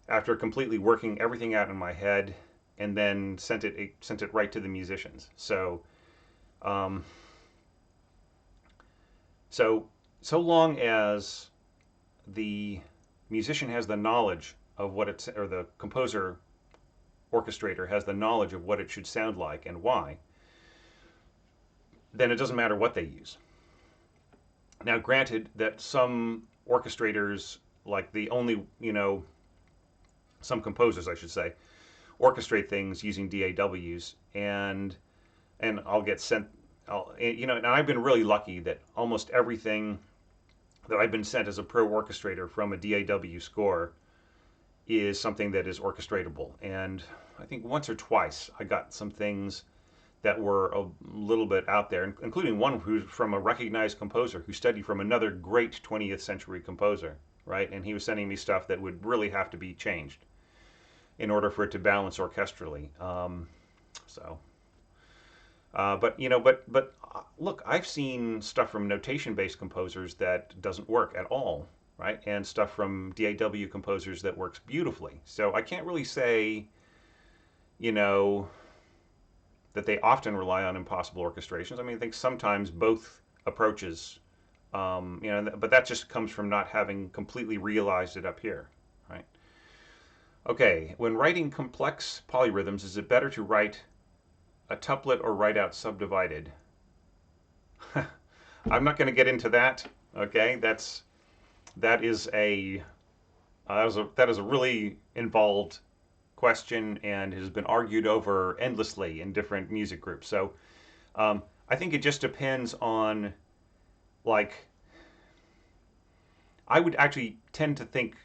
after completely working everything out in my head, and then sent it right to the musicians. So, um, so long as the musician has the knowledge of what it's, or the composer orchestrator has the knowledge of what it should sound like and why, then it doesn't matter what they use. Now, granted that some orchestrators, like the only, you know, some composers, I should say, orchestrate things using DAWs, and I'll get sent, you know, and I've been really lucky that almost everything that I've been sent as a pro orchestrator from a DAW score is something that is orchestratable. And I think once or twice I got some things that were a little bit out there, including one who's from a recognized composer who studied from another great 20th century composer, right? And he was sending me stuff that would really have to be changed in order for it to balance orchestrally. But you know, but look, I've seen stuff from notation-based composers that doesn't work at all, right? And stuff from DAW composers that works beautifully. So I can't really say, you know, that they often rely on impossible orchestrations. I mean, I think sometimes both approaches, you know, but that just comes from not having completely realized it up here, right? Okay, when writing complex polyrhythms, is it better to write a tuplet or write out subdivided? I'm not going to get into that. Okay, that is a that is a really involved question and has been argued over endlessly in different music groups. So I think it just depends on, like, I would actually tend to think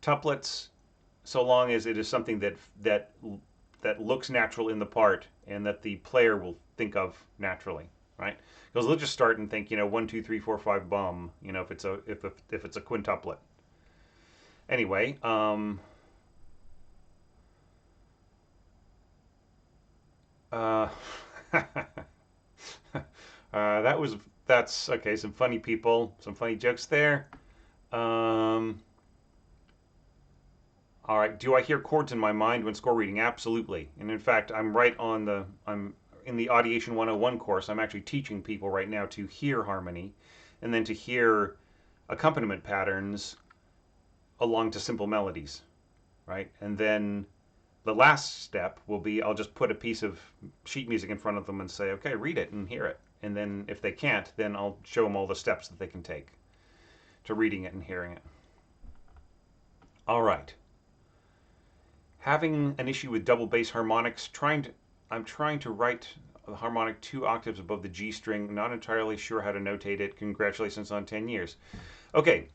tuplets, so long as it is something that looks natural in the part and that the player will think of naturally, right? Because they'll just start and think, you know, 1, 2, 3, 4, 5, bum. You know, if it's a quintuplet. Anyway, uh, that's okay. Some funny people, some funny jokes there. Um, All right. Do I hear chords in my mind when score reading? Absolutely. And in fact, I'm in the Audiation 101 course. I'm actually teaching people right now to hear harmony and then to hear accompaniment patterns along to simple melodies, right? And then the last step will be I'll just put a piece of sheet music in front of them and say, okay, read it and hear it. And then if they can't, then I'll show them all the steps that they can take to reading it and hearing it. All right. Having an issue with double bass harmonics, I'm trying to write the harmonic 2 octaves above the G string, not entirely sure how to notate it. Congratulations on 10 years. Okay,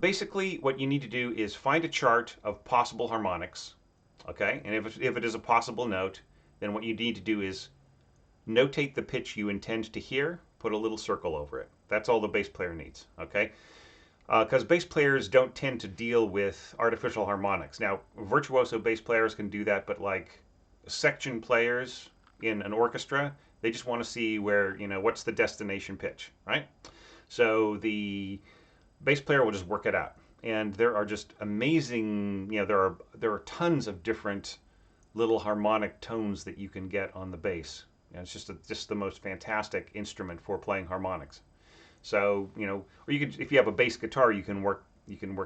basically what you need to do is find a chart of possible harmonics, okay? And if it is a possible note, then what you need to do is notate the pitch you intend to hear, put a little circle over it. That's all the bass player needs, okay? Because bass players don't tend to deal with artificial harmonics. Now, virtuoso bass players can do that, but like section players in an orchestra, they just want to see where, you know, what's the destination pitch, right? So the bass player will just work it out. And there are just amazing, you know, there are tons of different little harmonic tones that you can get on the bass. You know, it's just the most fantastic instrument for playing harmonics. So, you know, or you could, if you have a bass guitar, you can work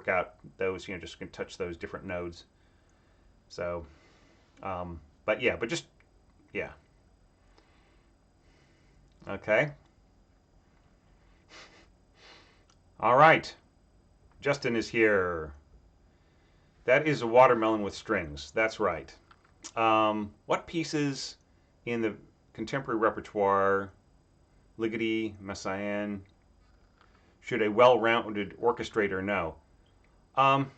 out those, you know, just can touch those different nodes. So, but yeah, but just, yeah. Okay. All right. Justin is here. That is a watermelon with strings. That's right. What pieces in the contemporary repertoire, Ligeti, Messiaen, should a well-rounded orchestrator know? Um,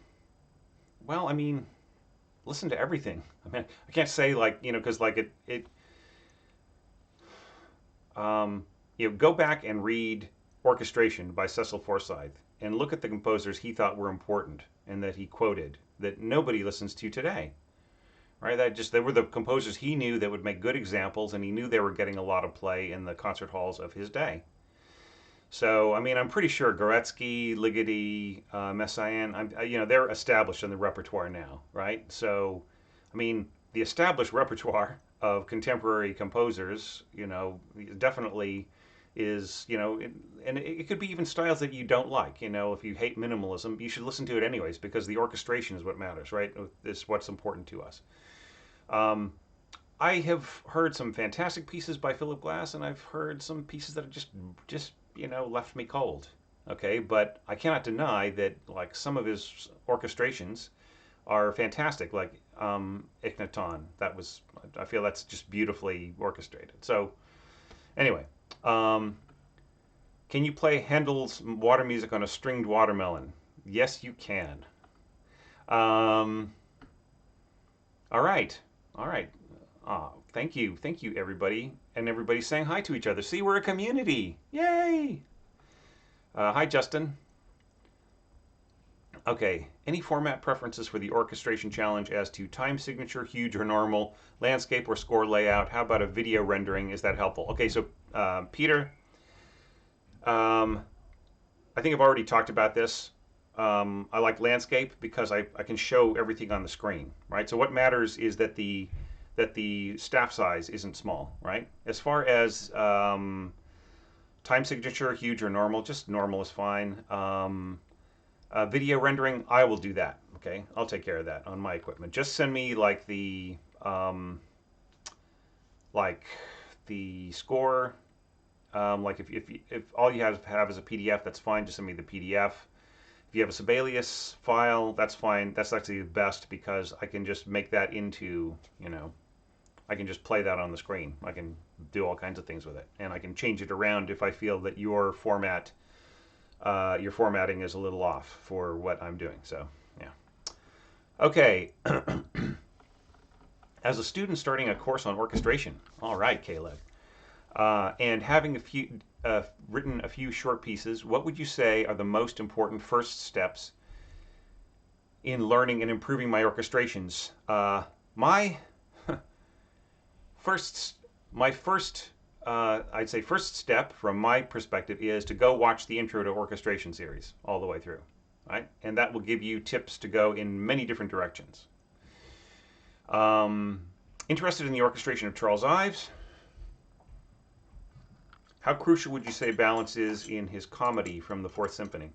well, I mean, listen to everything. I mean, I can't say like because like go back and read Orchestration by Cecil Forsyth and look at the composers he thought were important and that he quoted that nobody listens to today. Right? They were the composers he knew that would make good examples, and he knew they were getting a lot of play in the concert halls of his day. So, I mean, I'm pretty sure Goretzky, Ligeti, Messiaen, they're established in the repertoire now, right? So, I mean, the established repertoire of contemporary composers, definitely is, and it could be even styles that you don't like. If you hate minimalism, you should listen to it anyways because the orchestration is what matters, right? Is what's important to us. Um, I have heard some fantastic pieces by Philip Glass, and I've heard some pieces that have just left me cold. Okay, but I cannot deny that like some of his orchestrations are fantastic. Like Igniton, I feel that's just beautifully orchestrated. So anyway, um, can you play Handel's water music on a stringed watermelon? Yes, you can. Um, all right, all right. Thank you, everybody, and everybody's saying hi to each other. See, we're a community. Yay! Hi, Justin. Okay. Any format preferences for the orchestration challenge as to time signature, huge or normal, landscape or score layout? How about a video rendering? Is that helpful? Okay, so Peter, um, I think I've already talked about this. I like landscape because I can show everything on the screen, right? So what matters is that the staff size isn't small, right? As far as time signature, huge or normal, just normal is fine. Video rendering, I will do that. Okay, I'll take care of that on my equipment. Just send me like the score. Like if all you have is a PDF, that's fine. Just send me the PDF. If you have a Sibelius file, that's fine. That's actually the best because I can just make that into I can just play that on the screen. I can do all kinds of things with it, and I can change it around if I feel that your formatting is a little off for what I'm doing. So yeah. Okay. As a student starting a course on orchestration, all right, Caleb, and having written a few short pieces, what would you say are the most important first steps in learning and improving my orchestrations? My first, my first, I'd say first step from my perspective is to go watch the Intro to Orchestration series all the way through, right? And that will give you tips to go in many different directions. Interested in the orchestration of Charles Ives? How crucial would you say balance is in his comedy from the Fourth Symphony?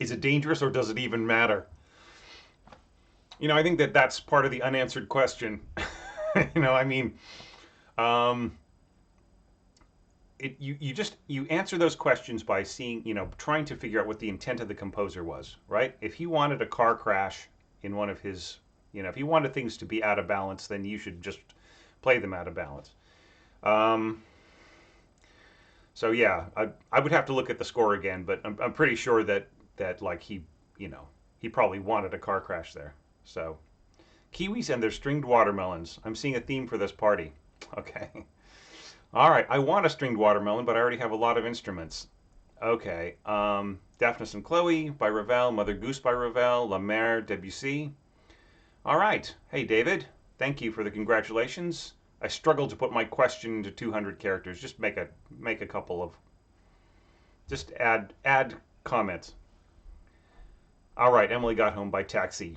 Is it dangerous or does it even matter? I think that's part of the unanswered question. I mean, you answer those questions by seeing, trying to figure out what the intent of the composer was, right? If he wanted a car crash in one of his, if he wanted things to be out of balance, then you should just play them out of balance. So yeah, I would have to look at the score again, but I'm pretty sure that like he probably wanted a car crash there. So, kiwis and their stringed watermelons. I'm seeing a theme for this party. Okay. All right. I want a stringed watermelon, but I already have a lot of instruments. Okay. Daphnis and Chloe by Ravel, Mother Goose by Ravel, La Mer, Debussy. All right. Hey, David. Thank you for the congratulations. I struggled to put my question into 200 characters. Just make a couple of. Just add comments. All right. Emily got home by taxi.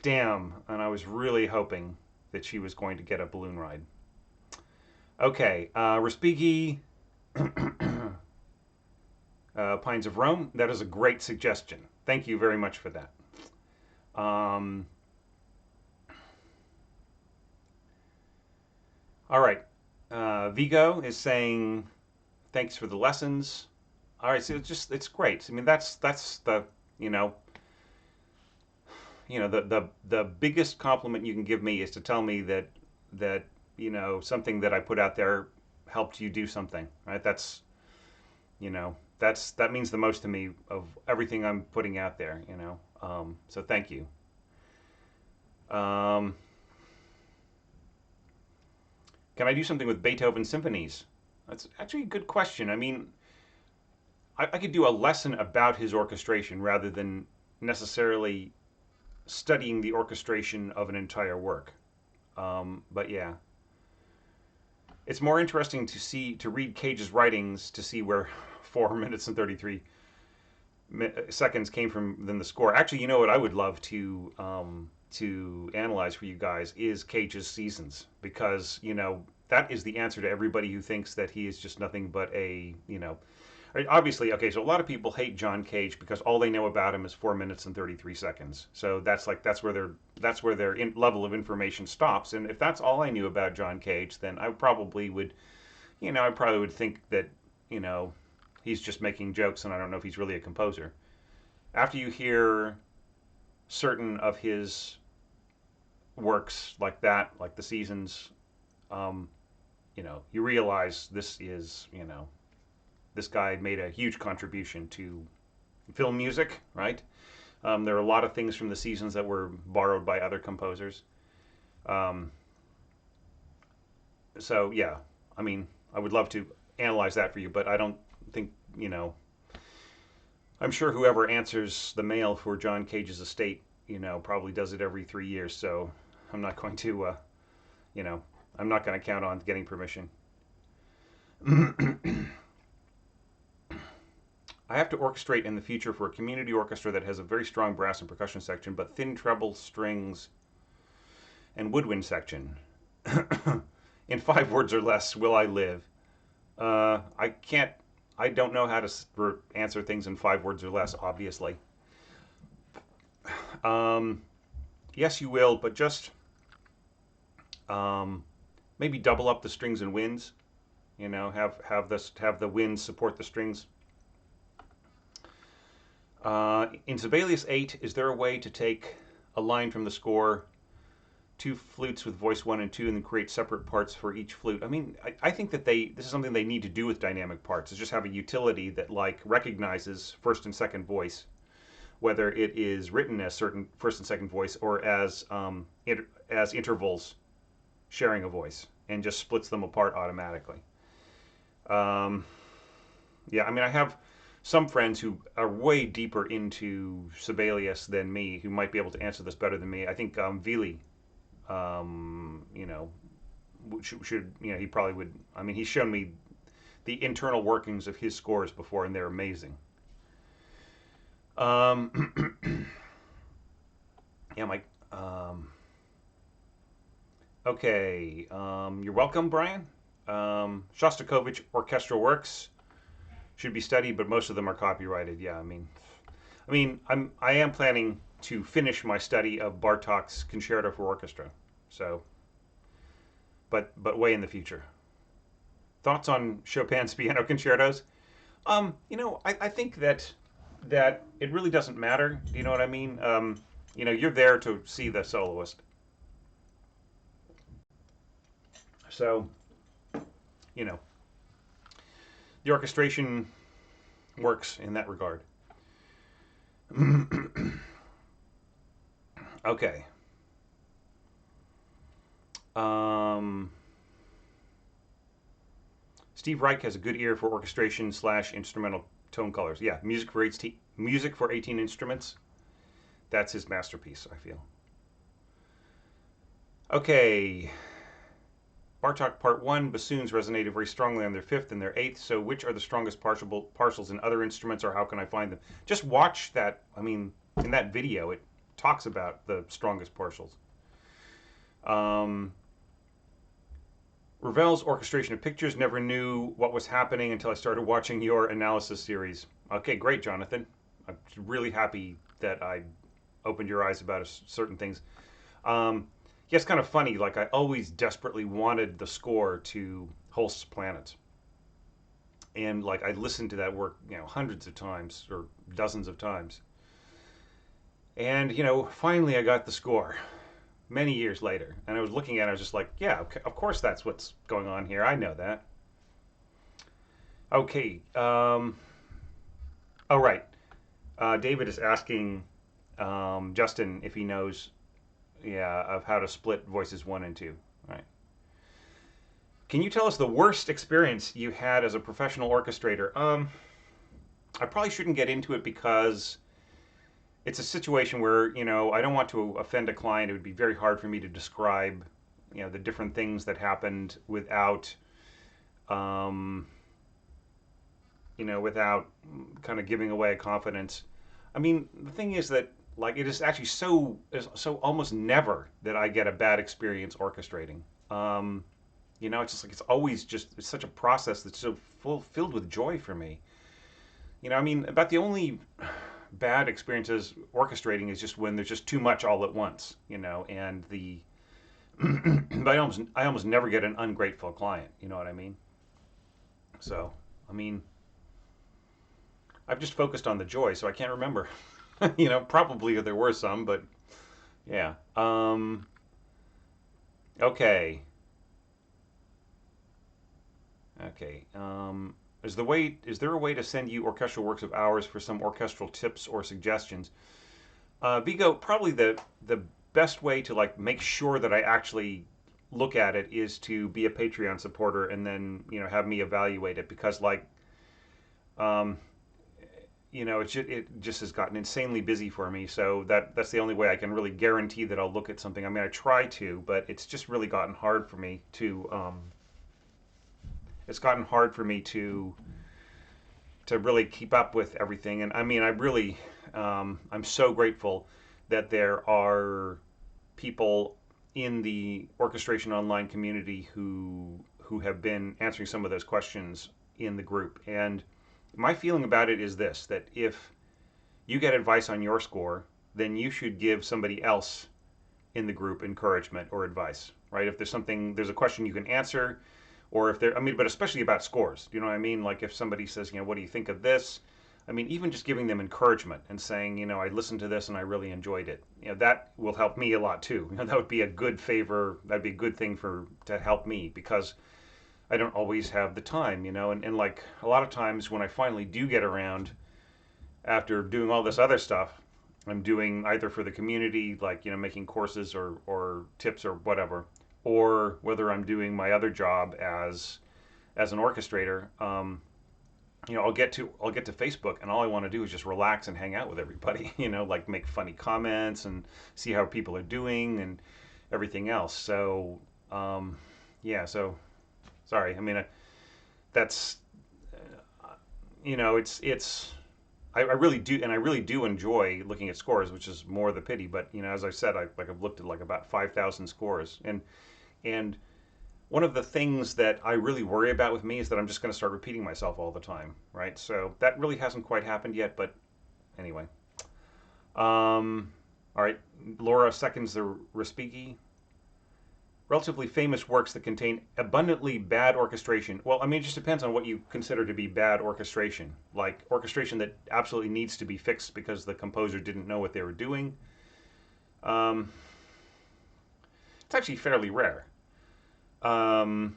Damn, and I was really hoping that she was going to get a balloon ride. Okay, Respighi, Pines of Rome. That is a great suggestion. Thank you very much for that. All right, Vigo is saying Thanks for the lessons. All right, so it's great. I mean, that's the you know the biggest compliment you can give me is to tell me that something that I put out there helped you do something, right? That means the most to me of everything I'm putting out there. So thank you. Um, can I do something with Beethoven symphonies? That's actually a good question. I mean, I could do a lesson about his orchestration rather than necessarily studying the orchestration of an entire work. But yeah, it's more interesting to read Cage's writings to see where 4 minutes and 33 seconds came from than the score. Actually, you know what I would love to analyze for you guys is Cage's seasons, because that is the answer to everybody who thinks that he is just nothing but obviously, okay, so a lot of people hate John Cage because all they know about him is 4 minutes and 33 seconds. So that's where their level of information stops. And if that's all I knew about John Cage, then I probably would think that he's just making jokes, and I don't know if he's really a composer. After you hear certain of his works like that, like the seasons, you realize this guy made a huge contribution to film music, right? There are a lot of things from the seasons that were borrowed by other composers. Um, so yeah, I mean, I would love to analyze that for you, but I don't think I'm sure whoever answers the mail for John Cage's estate, probably does it every 3 years. So I'm not going to, I'm not going to count on getting permission. I have to orchestrate in the future for a community orchestra that has a very strong brass and percussion section, but thin treble, strings, and woodwind section. In 5 words or less, will I live? I can't. I don't know how to answer things in 5 words or less. Obviously. Yes, you will, but just maybe double up the strings and winds. Have the winds support the strings. In Sibelius 8, is there a way to take a line from the score, 2 flutes with voice 1 and 2, and then create separate parts for each flute? I mean, I think that this is something they need to do with dynamic parts, is just have a utility that recognizes first and second voice, whether it is written as certain first and second voice or as intervals sharing a voice, and just splits them apart automatically. Yeah, I mean, I have some friends who are way deeper into Sibelius than me who might be able to answer this better than me. I think Vili, should he probably would. I mean, he's shown me the internal workings of his scores before, and they're amazing. Yeah, Mike. Okay, you're welcome, Brian. Shostakovich orchestral works should be studied, but most of them are copyrighted. Yeah, I am planning to finish my study of Bartók's Concerto for Orchestra. So, but way in the future. Thoughts on Chopin's piano concertos? I think that it really doesn't matter. Do you know what I mean? You're there to see the soloist. So, the orchestration works in that regard. Okay. Steve Reich has a good ear for orchestration / instrumental tone colors. Yeah, music for 18 instruments. That's his masterpiece, I feel. Okay. Bartók Part 1, bassoons resonated very strongly on their 5th and their 8th, so which are the strongest partials in other instruments, or how can I find them? Just watch that. I mean, in that video, it talks about the strongest partials. Ravel's orchestration of pictures, never knew what was happening until I started watching your analysis series. Okay, great, Jonathan. I'm really happy that I opened your eyes about certain things. Yeah, it's kind of funny. I always desperately wanted the score to Holst's Planets. And like I listened to that work, hundreds of times or dozens of times. And finally I got the score many years later, and I was looking at it. I was just like, yeah, okay, of course that's what's going on here. I know that. Okay. Oh, right. David is asking Justin if he knows, yeah, of how to split voices one and two. Right. Can you tell us the worst experience you had as a professional orchestrator? I probably shouldn't get into it because it's a situation where I don't want to offend a client. It would be very hard for me to describe the different things that happened without um, without kind of giving away a confidence. I mean, the thing is that like it is actually so almost never that I get a bad experience orchestrating. It's just like it's such a process that's so filled with joy for me. I mean, about the only bad experiences orchestrating is just when there's just too much all at once, and the but I almost never get an ungrateful client. You know what I mean? So, I mean, I've just focused on the joy, so I can't remember. Probably there were some, but yeah. Okay. Okay. Is there a way to send you orchestral works of ours for some orchestral tips or suggestions? Vigo, probably the best way to like make sure that I actually look at it is to be a Patreon supporter and then have me evaluate it because like um, it just has gotten insanely busy for me. So that's the only way I can really guarantee that I'll look at something. I mean, I try to, but it's just really gotten hard for me to. It's gotten hard for me to really keep up with everything. And I mean, I'm so grateful that there are people in the Orchestration Online community who have been answering some of those questions in the group. And my feeling about it is this: that if you get advice on your score, then you should give somebody else in the group encouragement or advice, right? If there's a question you can answer, or if there, I mean, but especially about scores, you know what I mean? Like if somebody says, what do you think of this? I mean, even just giving them encouragement and saying, I listened to this and I really enjoyed it. That will help me a lot too. That would be a good favor. That'd be a good thing to help me because I don't always have the time, and like a lot of times when I finally do get around after doing all this other stuff, I'm doing either for the community, like, making courses or tips or whatever, or whether I'm doing my other job as an orchestrator. I'll get to Facebook and all I want to do is just relax and hang out with everybody, like make funny comments and see how people are doing and everything else. So, yeah, so sorry. I mean, that's, it's, I really do, and I really do enjoy looking at scores, which is more the pity. But as I said, I've looked at like about 5,000 scores, and one of the things that I really worry about with me is that I'm just going to start repeating myself all the time, right? So that really hasn't quite happened yet, but anyway. All right, Laura seconds the Respighi. Relatively famous works that contain abundantly bad orchestration. Well, I mean, it just depends on what you consider to be bad orchestration. Like orchestration that absolutely needs to be fixed because the composer didn't know what they were doing. Um, it's actually fairly rare. Um,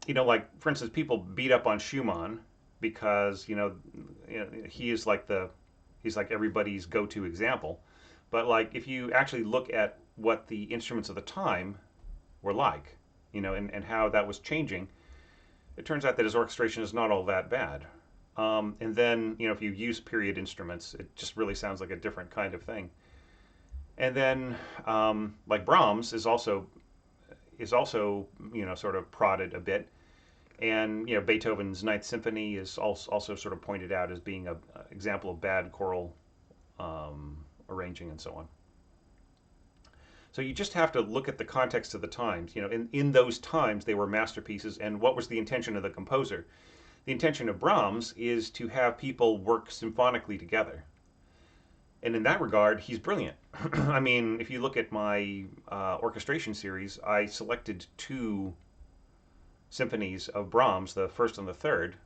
like for instance, people beat up on Schumann because he is like he's like everybody's go-to example. But like if you actually look at what the instruments of the time were like, and how that was changing, it turns out that his orchestration is not all that bad. And then, if you use period instruments, it just really sounds like a different kind of thing. And then, like Brahms is also sort of prodded a bit, and Beethoven's Ninth Symphony is also sort of pointed out as being a example of bad choral arranging and so on. So you just have to look at the context of the times. In those times they were masterpieces, and what was the intention of the composer? The intention of Brahms is to have people work symphonically together. And in that regard, he's brilliant. I mean, if you look at my orchestration series, I selected two symphonies of Brahms, the first and the third,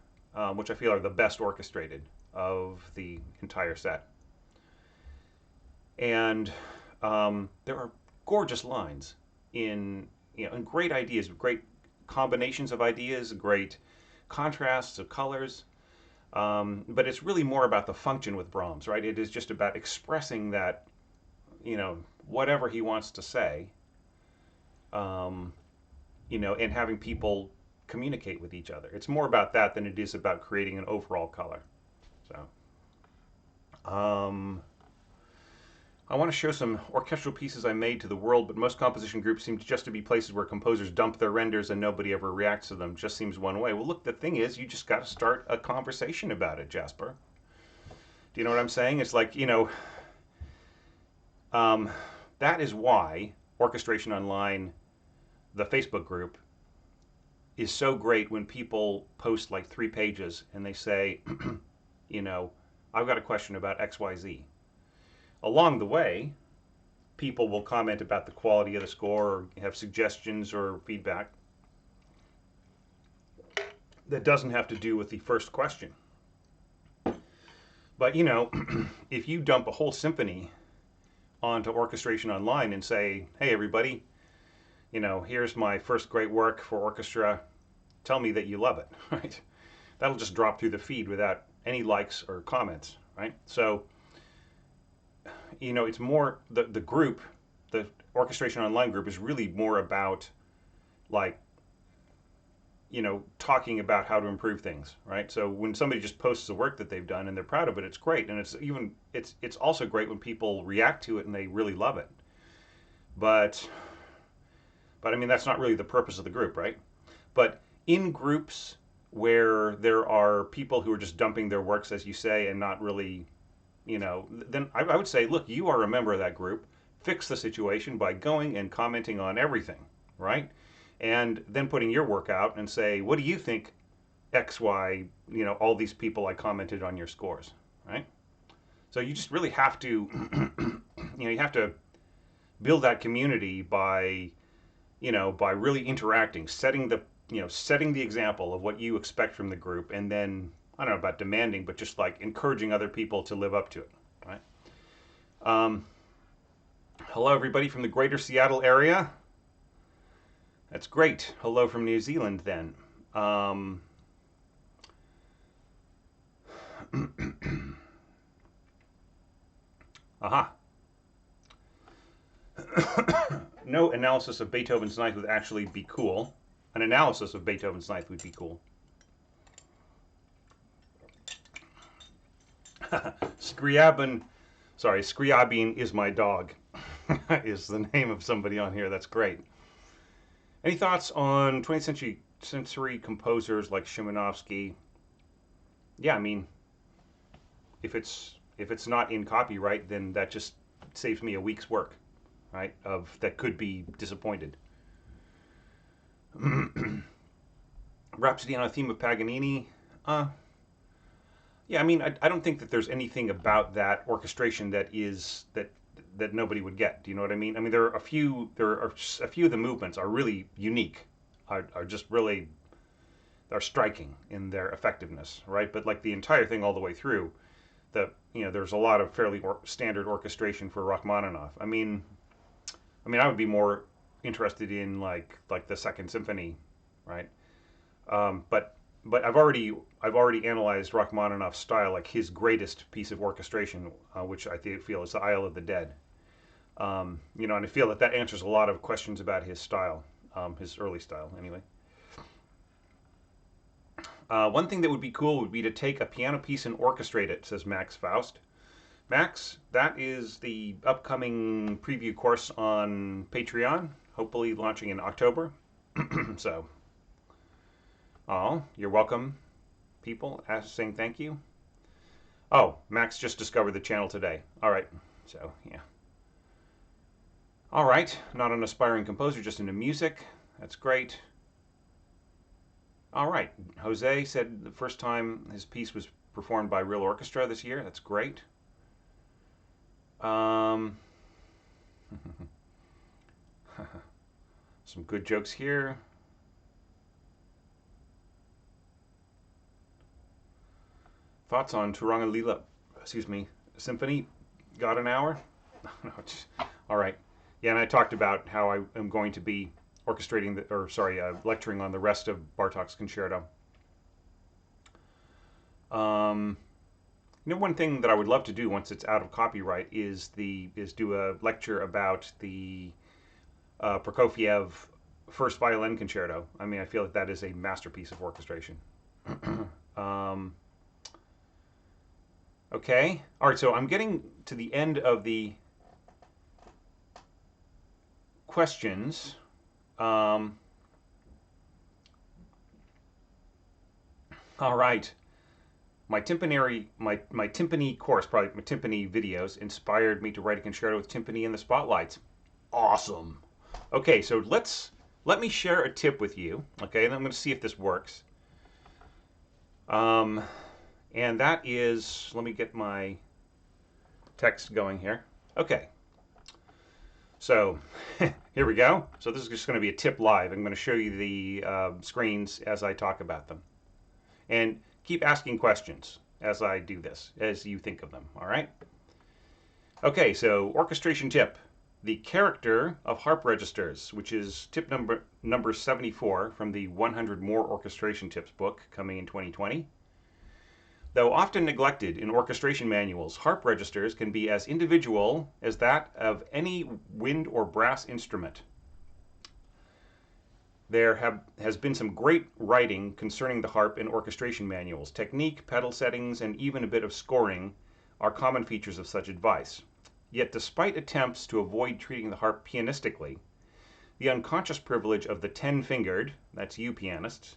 which I feel are the best orchestrated of the entire set. And there are gorgeous lines in, and great ideas, great combinations of ideas, great contrasts of colors. But it's really more about the function with Brahms, right? It is just about expressing that, whatever he wants to say, and having people communicate with each other. It's more about that than it is about creating an overall color. So, I want to show some orchestral pieces I made to the world, but most composition groups seem just to be places where composers dump their renders and nobody ever reacts to them. Just seems one way. Well, look, the thing is, you just got to start a conversation about it, Jasper. Do you know what I'm saying? It's like, that is why Orchestration Online, the Facebook group, is so great when people post like 3 pages and they say, I've got a question about XYZ. Along the way, people will comment about the quality of the score or have suggestions or feedback that doesn't have to do with the first question. But, if you dump a whole symphony onto Orchestration Online and say, hey, everybody, here's my first great work for orchestra, tell me that you love it, right? That'll just drop through the feed without any likes or comments, right? So, it's more, the group, the Orchestration Online group is really more about, like, talking about how to improve things, right? So when somebody just posts the work that they've done and they're proud of it, it's great. And it's also great when people react to it and they really love it. But I mean, that's not really the purpose of the group, right? But in groups where there are people who are just dumping their works, as you say, and not really, then I would say, look, you are a member of that group. Fix the situation by going and commenting on everything, right? And then putting your work out and say, what do you think X, Y, all these people I commented on your scores, right? So you just really have to, you have to build that community by, by really interacting, setting the example of what you expect from the group, and then, I don't know about demanding, but just like encouraging other people to live up to it, right? Hello, everybody from the greater Seattle area. That's great. Hello from New Zealand, then. Aha. No analysis of Beethoven's Ninth would actually be cool. An analysis of Beethoven's Ninth would be cool. Scriabin is my dog, is the name of somebody on here. That's great. Any thoughts on 20th century composers like Szymanowski? Yeah, I mean, if it's not in copyright, then that just saves me a week's work, right? That could be disappointed. Rhapsody on a Theme of Paganini. Yeah, I mean, I don't think that there's anything about that orchestration that nobody would get. Do you know what I mean? I mean, there are a few of the movements are really unique, are just really, are striking in their effectiveness, right? But like the entire thing all the way through, there's a lot of fairly standard orchestration for Rachmaninoff. I mean, I would be more interested in like the Second Symphony, right? But I've already analyzed Rachmaninoff's style, like his greatest piece of orchestration, which I feel is the Isle of the Dead. And I feel that answers a lot of questions about his style, his early style, anyway. One thing that would be cool would be to take a piano piece and orchestrate it, says Max Faust. Max, that is the upcoming preview course on Patreon, hopefully launching in October. So, you're welcome, people, saying thank you. Oh, Max just discovered the channel today. All right, so, yeah. All right, not an aspiring composer, just into music. That's great. All right, Jose said the first time his piece was performed by real orchestra this year. That's great. Some good jokes here. Thoughts on Turanga Lila, excuse me, Symphony? Got an hour? No, all right. Yeah, and I talked about how I am going to be orchestrating, lecturing on the rest of Bartok's concerto. One thing that I would love to do once it's out of copyright is do a lecture about the Prokofiev First Violin Concerto. I mean, I feel like that is a masterpiece of orchestration. Okay. All right, so I'm getting to the end of the questions. All right. My timpani course, probably my timpani videos, inspired me to write a concerto with timpani in the spotlights. Awesome. Okay, so let me share a tip with you. Okay, and I'm going to see if this works. And that is, let me get my text going here. Okay. So here we go. So this is just going to be a tip live. I'm going to show you the screens as I talk about them. And keep asking questions as I do this, as you think of them, all right? Okay, so orchestration tip. The character of harp registers, which is tip number 74 from the 100 More Orchestration Tips book coming in 2020. Though often neglected in orchestration manuals, harp registers can be as individual as that of any wind or brass instrument. There has been some great writing concerning the harp in orchestration manuals. Technique, pedal settings, and even a bit of scoring are common features of such advice. Yet despite attempts to avoid treating the harp pianistically, the unconscious privilege of the 10-fingered, that's you pianists,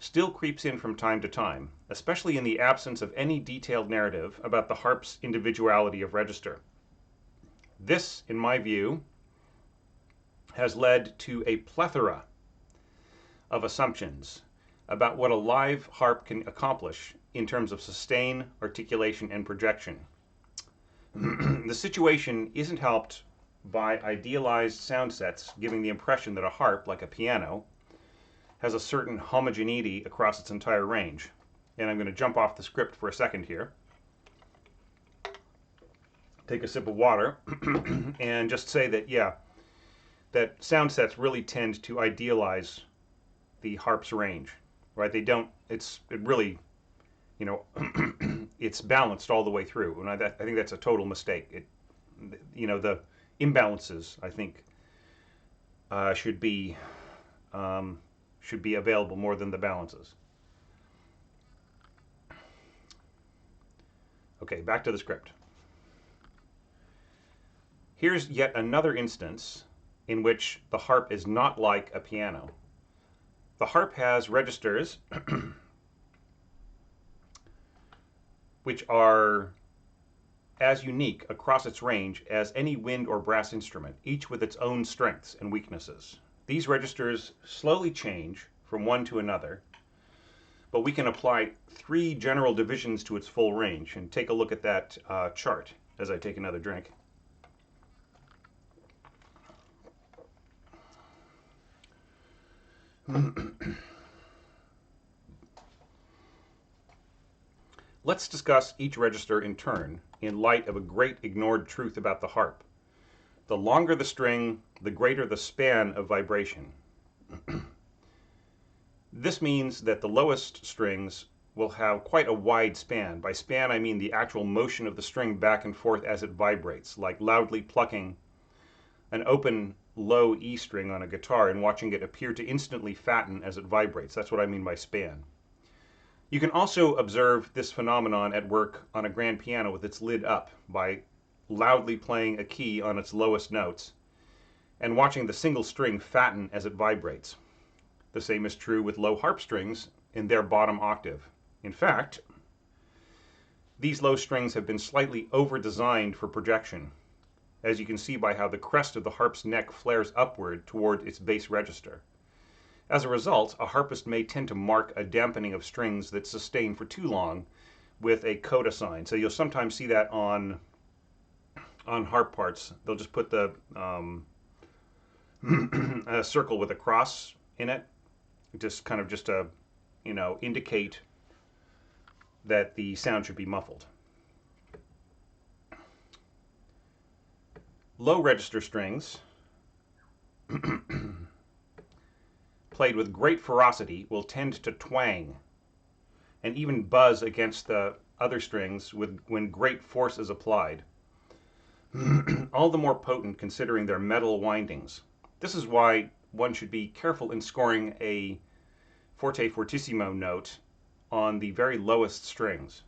still creeps in from time to time, especially in the absence of any detailed narrative about the harp's individuality of register. This, in my view, has led to a plethora of assumptions about what a live harp can accomplish in terms of sustain, articulation, and projection. The situation isn't helped by idealized sound sets giving the impression that a harp, like a piano, has a certain homogeneity across its entire range. And I'm going to jump off the script for a second here. Take a sip of water and just say that, yeah, that sound sets really tend to idealize the harp's range, right? They don't, it really, it's balanced all the way through. And I think that's a total mistake. The imbalances, I think, should be available more than the balances. Okay, back to the script. Here's yet another instance in which the harp is not like a piano. The harp has registers which are as unique across its range as any wind or brass instrument, each with its own strengths and weaknesses. These registers slowly change from one to another, but we can apply 3 general divisions to its full range. And take a look at that chart as I take another drink. Let's discuss each register in turn in light of a great ignored truth about the harp. The longer the string, the greater the span of vibration. This means that the lowest strings will have quite a wide span. By span, I mean the actual motion of the string back and forth as it vibrates, like loudly plucking an open low E string on a guitar and watching it appear to instantly fatten as it vibrates. That's what I mean by span. You can also observe this phenomenon at work on a grand piano with its lid up by loudly playing a key on its lowest notes and watching the single string fatten as it vibrates. The same is true with low harp strings in their bottom octave. In fact, these low strings have been slightly over-designed for projection, as you can see by how the crest of the harp's neck flares upward toward its bass register. As a result, a harpist may tend to mark a dampening of strings that sustain for too long with a coda sign. So you'll sometimes see that on harp parts. They'll just put the a circle with a cross in it, just to indicate that the sound should be muffled. Low register strings played with great ferocity will tend to twang and even buzz against the other strings when great force is applied. All the more potent considering their metal windings. This is why one should be careful in scoring a forte fortissimo note on the very lowest strings.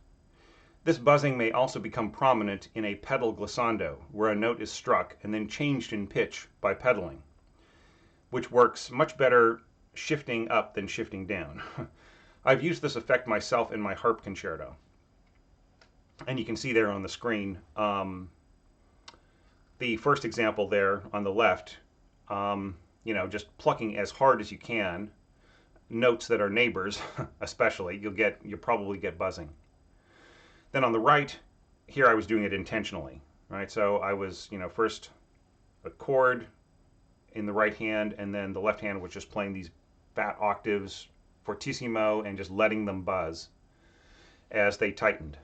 This buzzing may also become prominent in a pedal glissando, where a note is struck and then changed in pitch by pedaling, which works much better shifting up than shifting down. I've used this effect myself in my harp concerto. And you can see there on the screen, the first example there on the left, just plucking as hard as you can, notes that are neighbors, especially, you'll probably get buzzing. Then on the right, here I was doing it intentionally, right? So I was, first a chord in the right hand, and then the left hand was just playing these fat octaves, fortissimo, and just letting them buzz as they tightened.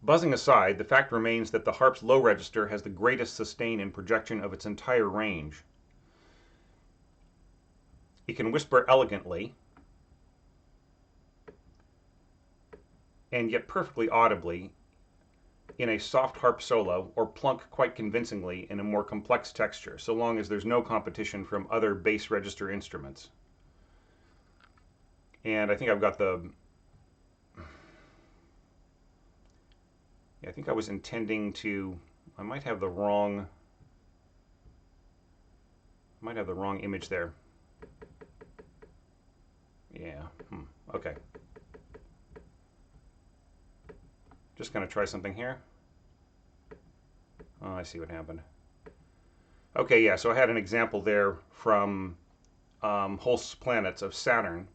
Buzzing aside, the fact remains that the harp's low register has the greatest sustain and projection of its entire range. It can whisper elegantly and yet perfectly audibly in a soft harp solo, or plunk quite convincingly in a more complex texture, so long as there's no competition from other bass register instruments. And I think I've got I think I was intending to, I might have the wrong image there. Yeah, okay. Just gonna try something here. Oh, I see what happened. Okay, yeah, so I had an example there from Holst's Planets of Saturn,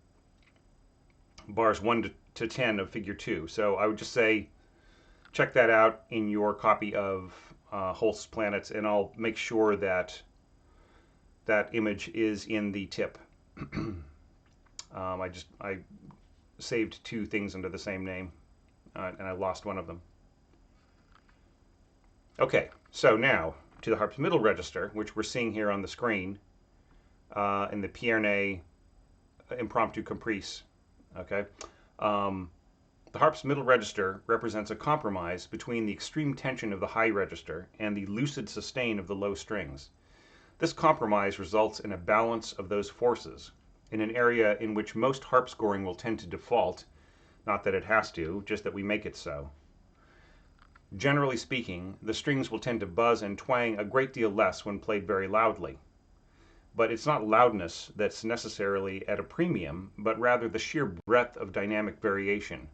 bars 1 to 10 of figure 2. So I would just say, check that out in your copy of Holst's Planets, and I'll make sure that that image is in the tip. I saved 2 things under the same name, and I lost one of them. Okay, so now to the harp's middle register, which we're seeing here on the screen in the Pierney Impromptu Caprice. Okay. The harp's middle register represents a compromise between the extreme tension of the high register and the lucid sustain of the low strings. This compromise results in a balance of those forces in an area in which most harp scoring will tend to default, not that it has to, just that we make it so. Generally speaking, the strings will tend to buzz and twang a great deal less when played very loudly. But it's not loudness that's necessarily at a premium, but rather the sheer breadth of dynamic variation.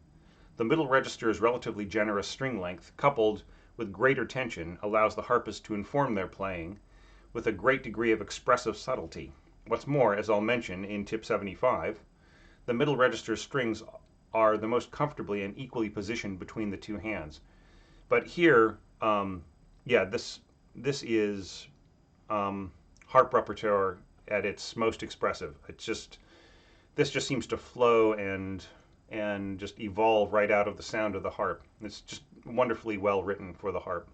The middle register's relatively generous string length, coupled with greater tension, allows the harpist to inform their playing with a great degree of expressive subtlety. What's more, as I'll mention in tip 75, the middle register's strings are the most comfortably and equally positioned between the 2 hands. But here, this is harp repertoire at its most expressive. This just seems to flow and just evolve right out of the sound of the harp. It's just wonderfully well written for the harp.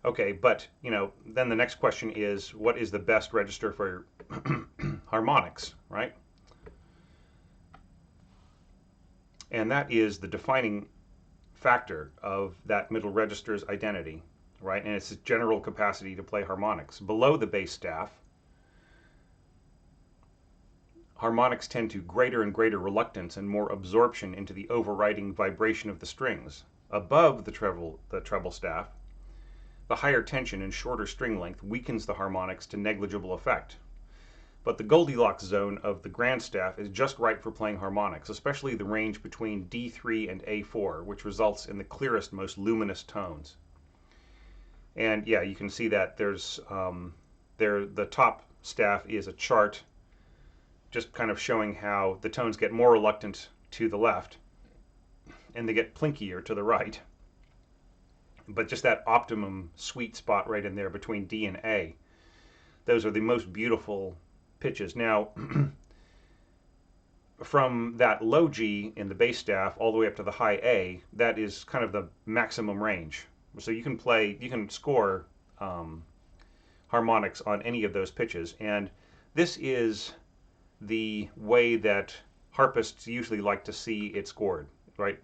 Okay, but then the next question is, what is the best register for harmonics, right? And that is the defining factor of that middle register's identity, right? And its general capacity to play harmonics. Below the bass staff, harmonics tend to greater and greater reluctance and more absorption into the overriding vibration of the strings. Above the treble staff, the higher tension and shorter string length weakens the harmonics to negligible effect. But the Goldilocks zone of the grand staff is just right for playing harmonics, especially the range between D3 and A4, which results in the clearest, most luminous tones. And yeah, you can see that there's the top staff is a chart just kind of showing how the tones get more reluctant to the left and they get plinkier to the right. but just that optimum sweet spot right in there between D and A. Those are the most beautiful pitches. Now, from that low G in the bass staff all the way up to the high A, that is kind of the maximum range. So you can score harmonics on any of those pitches, and this is the way that harpists usually like to see it scored, right?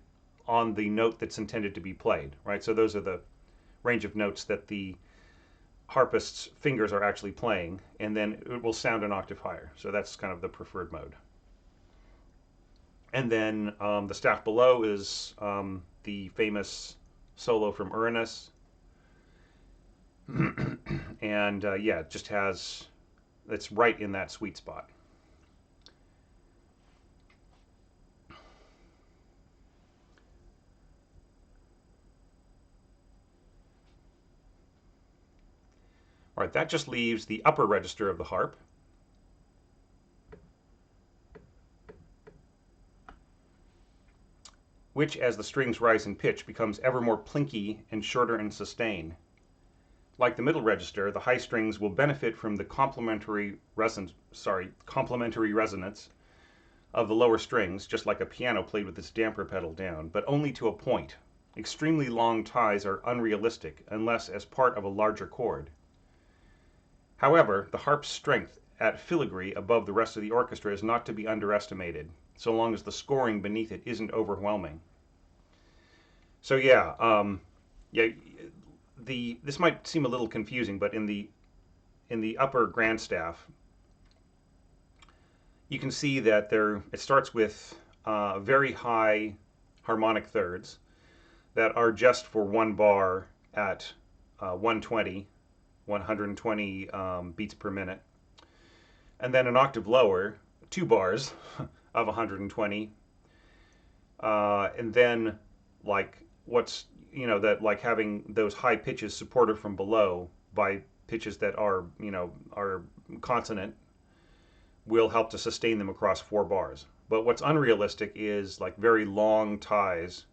On the note that's intended to be played, right? So those are the range of notes that the harpist's fingers are actually playing, and then it will sound an octave higher. So that's kind of the preferred mode. And then the staff below is the famous solo from Reminisce. And yeah, it just has, it's right in that sweet spot. All right, that just leaves the upper register of the harp. Which, as the strings rise in pitch, becomes ever more plinky and shorter in sustain. Like the middle register, the high strings will benefit from the complementary resonance of the lower strings, just like a piano played with its damper pedal down, but only to a point. Extremely long ties are unrealistic unless as part of a larger chord. However, the harp's strength at filigree above the rest of the orchestra is not to be underestimated, so long as the scoring beneath it isn't overwhelming. So yeah, this might seem a little confusing, but in the upper grand staff, you can see that it starts with very high harmonic thirds that are just for one bar at 120 beats per minute, and then an octave lower, 2 bars of 120, and then like what's that like having those high pitches supported from below by pitches that are are consonant will help to sustain them across 4 bars. But what's unrealistic is like very long ties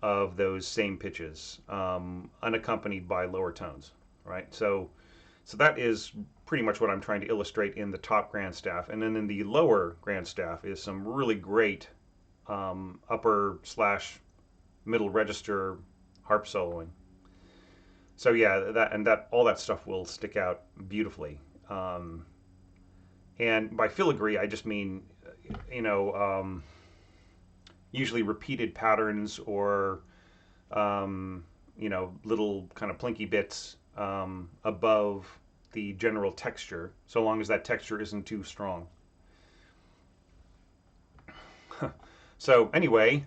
of those same pitches, unaccompanied by lower tones, right? So that is pretty much what I'm trying to illustrate in the top grand staff. And then in the lower grand staff is some really great upper slash middle register harp soloing. So yeah, all that stuff will stick out beautifully. And by filigree, I just mean, usually repeated patterns or, little kind of plinky bits above the general texture, so long as that texture isn't too strong. So anyway,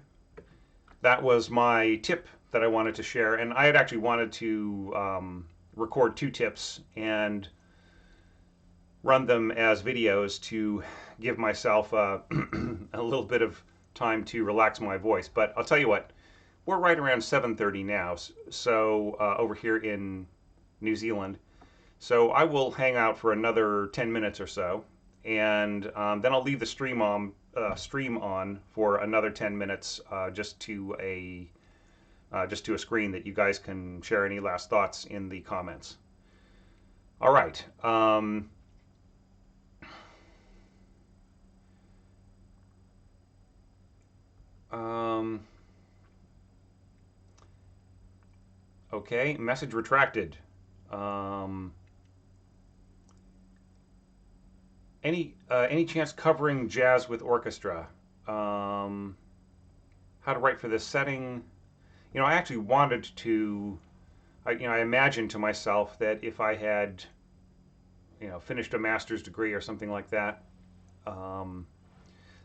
that was my tip that I wanted to share, and I had actually wanted to record 2 tips and run them as videos to give myself a little bit of time to relax my voice. But I'll tell you what, we're right around 7:30 now, so over here in New Zealand. So I will hang out for another 10 minutes or so, and then I'll leave the stream on for another 10 minutes, just to a screen that you guys can share any last thoughts in the comments. All right. Okay, message retracted. Any chance covering jazz with orchestra? How to write for this setting? I actually wanted to. I imagined to myself that if I had, finished a master's degree or something like that,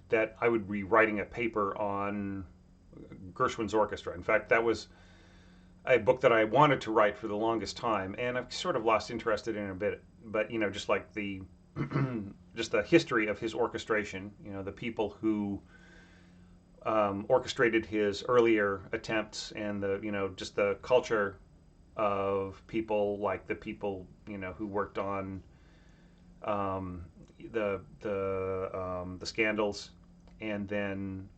that I would be writing a paper on Gershwin's orchestra. In fact, that was a book that I wanted to write for the longest time, and I've sort of lost interest in it a bit. But just like the just the history of his orchestration, the people who orchestrated his earlier attempts, and just the culture of people, like the people who worked on the scandals, and then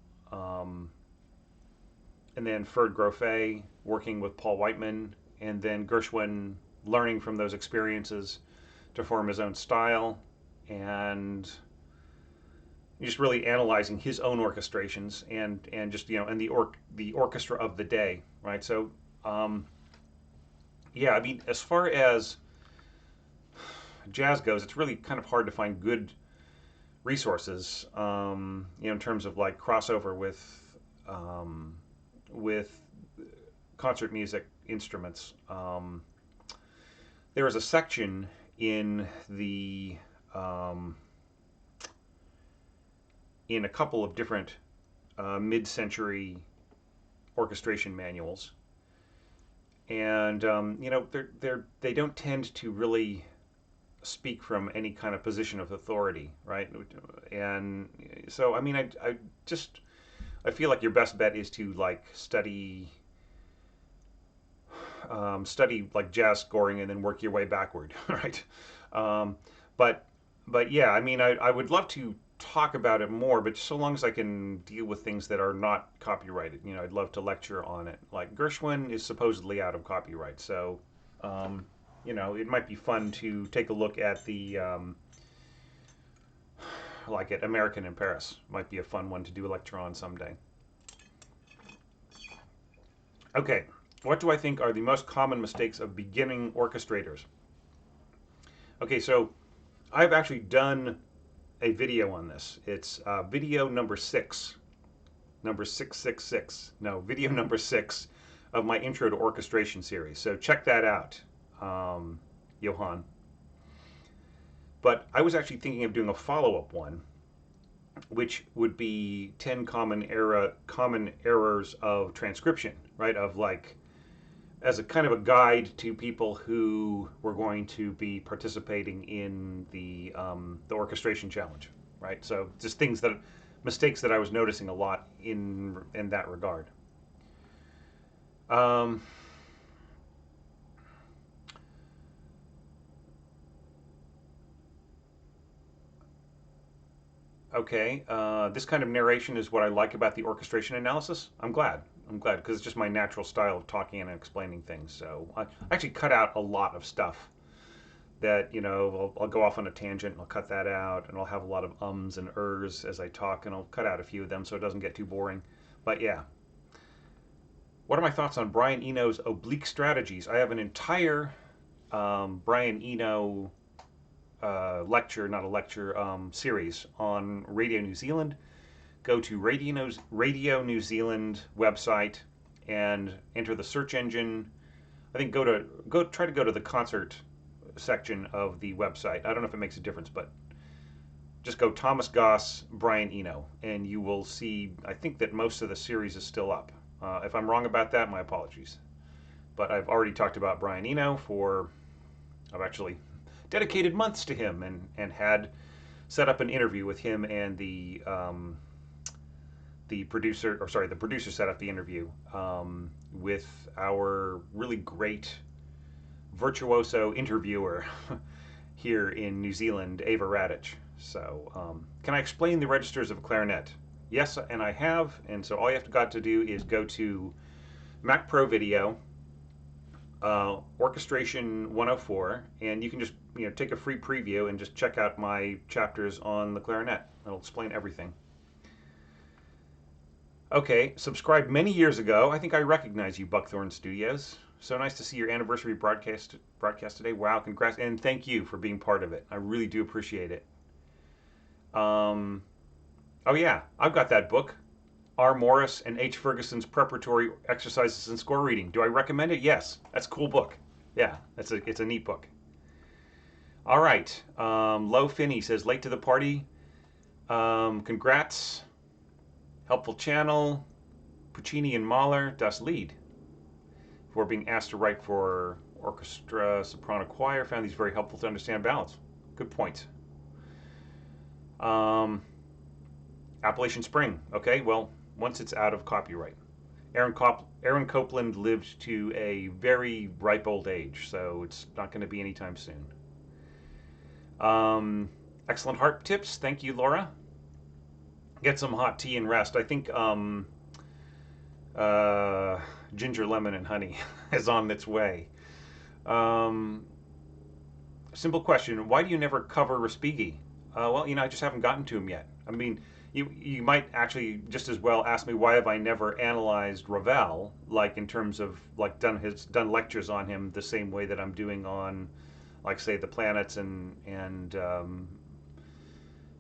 and then Ferd Grofé working with Paul Whiteman, and then Gershwin learning from those experiences to form his own style, and just really analyzing his own orchestrations and just and the orchestra of the day, right? So yeah, I mean, as far as jazz goes, it's really kind of hard to find good resources, in terms of like crossover with concert music instruments. There is a section in the in a couple of different mid-century orchestration manuals, and they don't tend to really speak from any kind of position of authority, right? And so, I mean, I feel like your best bet is to like study like jazz scoring and then work your way backward, right? Um, but yeah, I mean, I would love to talk about it more, but so long as I can deal with things that are not copyrighted, I'd love to lecture on it. Like Gershwin is supposedly out of copyright, so it might be fun to take a look at the like at American in Paris. Might be a fun one to do a lecture on someday. Okay, what do I think are the most common mistakes of beginning orchestrators? Okay, so I've actually done a video on this. It's video number 6, number 666. No, video number 6 of my Intro to Orchestration series. So check that out, Johan. But I was actually thinking of doing a follow-up one, which would be 10 common errors of transcription, right? Of like, as a kind of a guide to people who were going to be participating in the orchestration challenge, right? So just mistakes that I was noticing a lot in that regard. Okay, this kind of narration is what I like about the orchestration analysis. I'm glad because it's just my natural style of talking and explaining things. So I actually cut out a lot of stuff that I'll go off on a tangent and I'll cut that out, and I'll have a lot of ums and ers as I talk, and I'll cut out a few of them so it doesn't get too boring. But yeah, what are my thoughts on Brian Eno's oblique strategies? I have an entire Brian Eno lecture, not a lecture, series on Radio New Zealand. Go to Radio New Zealand website and enter the search engine. I think try to go to the concert section of the website. I don't know if it makes a difference, but just go Thomas Goss, Brian Eno, and you will see, I think that most of the series is still up. If I'm wrong about that, my apologies. But I've already talked about Brian Eno I've actually dedicated months to him and had set up an interview with him and the producer, or sorry, the producer set up the interview with our really great virtuoso interviewer here in New Zealand, Ava Radich. So can I explain the registers of a clarinet? Yes, and I have, and so all you have got to do is go to Mac Pro Video, Orchestration 104, and you can just take a free preview and just check out my chapters on the clarinet. It'll explain everything. Okay, subscribed many years ago. I think I recognize you, Buckthorn Studios. So nice to see your anniversary broadcast today. Wow, congrats, and thank you for being part of it. I really do appreciate it. Oh yeah, I've got that book, R. Morris and H. Ferguson's Preparatory Exercises in Score Reading. Do I recommend it? Yes, that's a cool book. Yeah, it's a neat book. All right, Low Finney says, late to the party. Congrats. Helpful channel. Puccini and Mahler, das Lied. For being asked to write for orchestra, soprano, choir, found these very helpful to understand ballads. Good point. Appalachian Spring. Okay, well, once it's out of copyright. Aaron Copeland lived to a very ripe old age, so it's not going to be anytime soon. Excellent harp tips. Thank you, Laura. Get some hot tea and rest. I think Uh, Ginger, lemon, and honey is on its way. Um, Simple question: why do you never cover Respighi? Well, I just haven't gotten to him yet. I mean, you might actually just as well ask me why have I never analyzed Ravel, like in terms of like done lectures on him the same way that I'm doing on, like say the planets and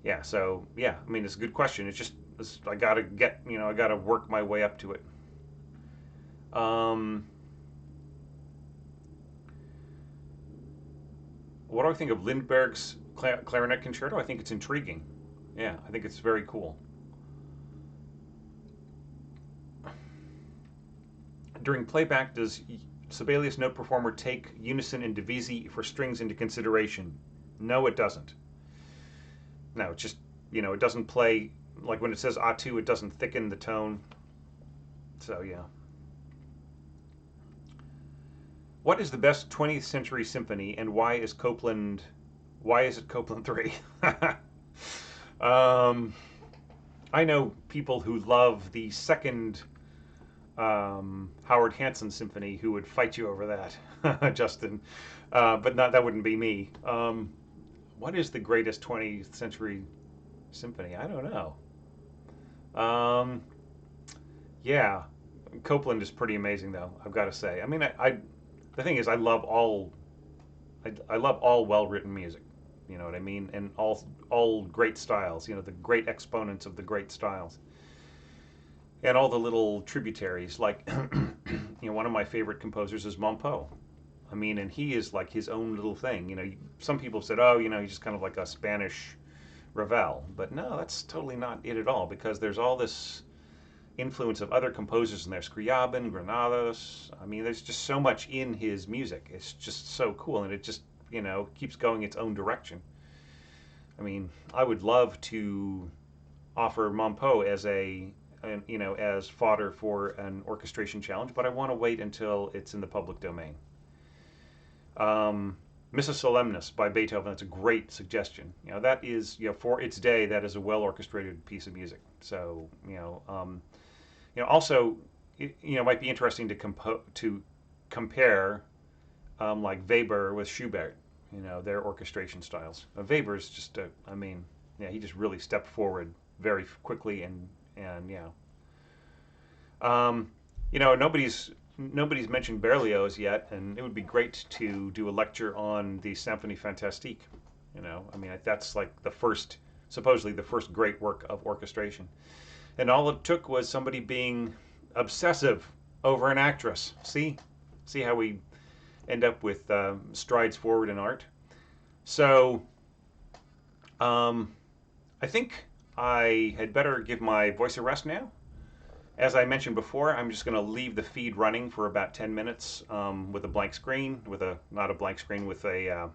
yeah. So yeah, I mean it's a good question. I gotta I gotta work my way up to it. Um, what do I think of Lindbergh's clarinet concerto? I think it's intriguing. Yeah, I think it's very cool. During playback, does Sibelius note performer take unison and divisi for strings into consideration? No, it doesn't. No, it's just, it doesn't play, like when it says A2, it doesn't thicken the tone. So, yeah. What is the best 20th century symphony and why is it Copland 3? um, I know people who love the second Howard Hanson symphony who would fight you over that, Justin. But not that wouldn't be me. What is the greatest 20th century symphony? I don't know. Um, yeah, Copland is pretty amazing, though. I've got to say. I mean, the thing is, I love all well-written music. You know what I mean? And all great styles. The great exponents of the great styles, and all the little tributaries. Like, one of my favorite composers is Monpeau. I mean, and he is like his own little thing. Some people said, oh, he's just kind of like a Spanish Ravel, but no, that's totally not it at all. Because there's all this influence of other composers in there, Scriabin, Granados. I mean, there's just so much in his music. It's just so cool, and it just keeps going its own direction. I mean, I would love to offer Monpeau as fodder for an orchestration challenge, but I want to wait until it's in the public domain. Missa Solemnis by Beethoven. That's a great suggestion. That is for its day. That is a well orchestrated piece of music. So also might be interesting to compare like Weber with Schubert. Their orchestration styles. Weber's just I mean, yeah, he just really stepped forward very quickly and yeah. Nobody's mentioned Berlioz yet, and it would be great to do a lecture on the Symphonie Fantastique. I mean that's like supposedly the first great work of orchestration, and all it took was somebody being obsessive over an actress. See how we end up with strides forward in art. So I think I had better give my voice a rest now. As I mentioned before, I'm just going to leave the feed running for about 10 minutes with a blank screen, not a blank screen, with a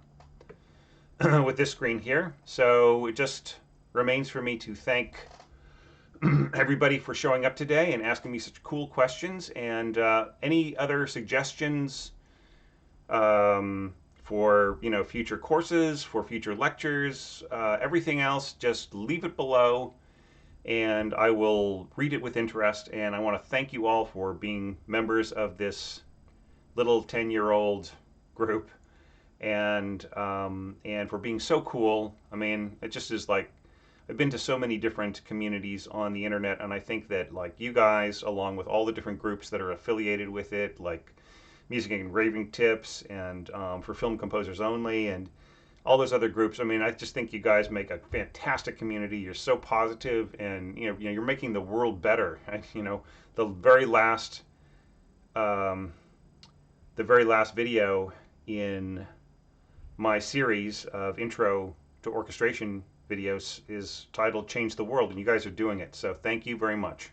with this screen here. So it just remains for me to thank everybody for showing up today and asking me such cool questions. And any other suggestions for future courses, for future lectures, everything else, just leave it below. And I will read it with interest. And I want to thank you all for being members of this little 10-year-old group, and for being so cool. I mean, it just is like I've been to so many different communities on the internet, and I think that like you guys, along with all the different groups that are affiliated with it, like Music and Engraving Tips, and for Film Composers Only, and all those other groups. I mean, I just think you guys make a fantastic community. You're so positive, and you're making the world better. The very last, video in my series of intro to orchestration videos is titled "Change the World," and you guys are doing it. So thank you very much.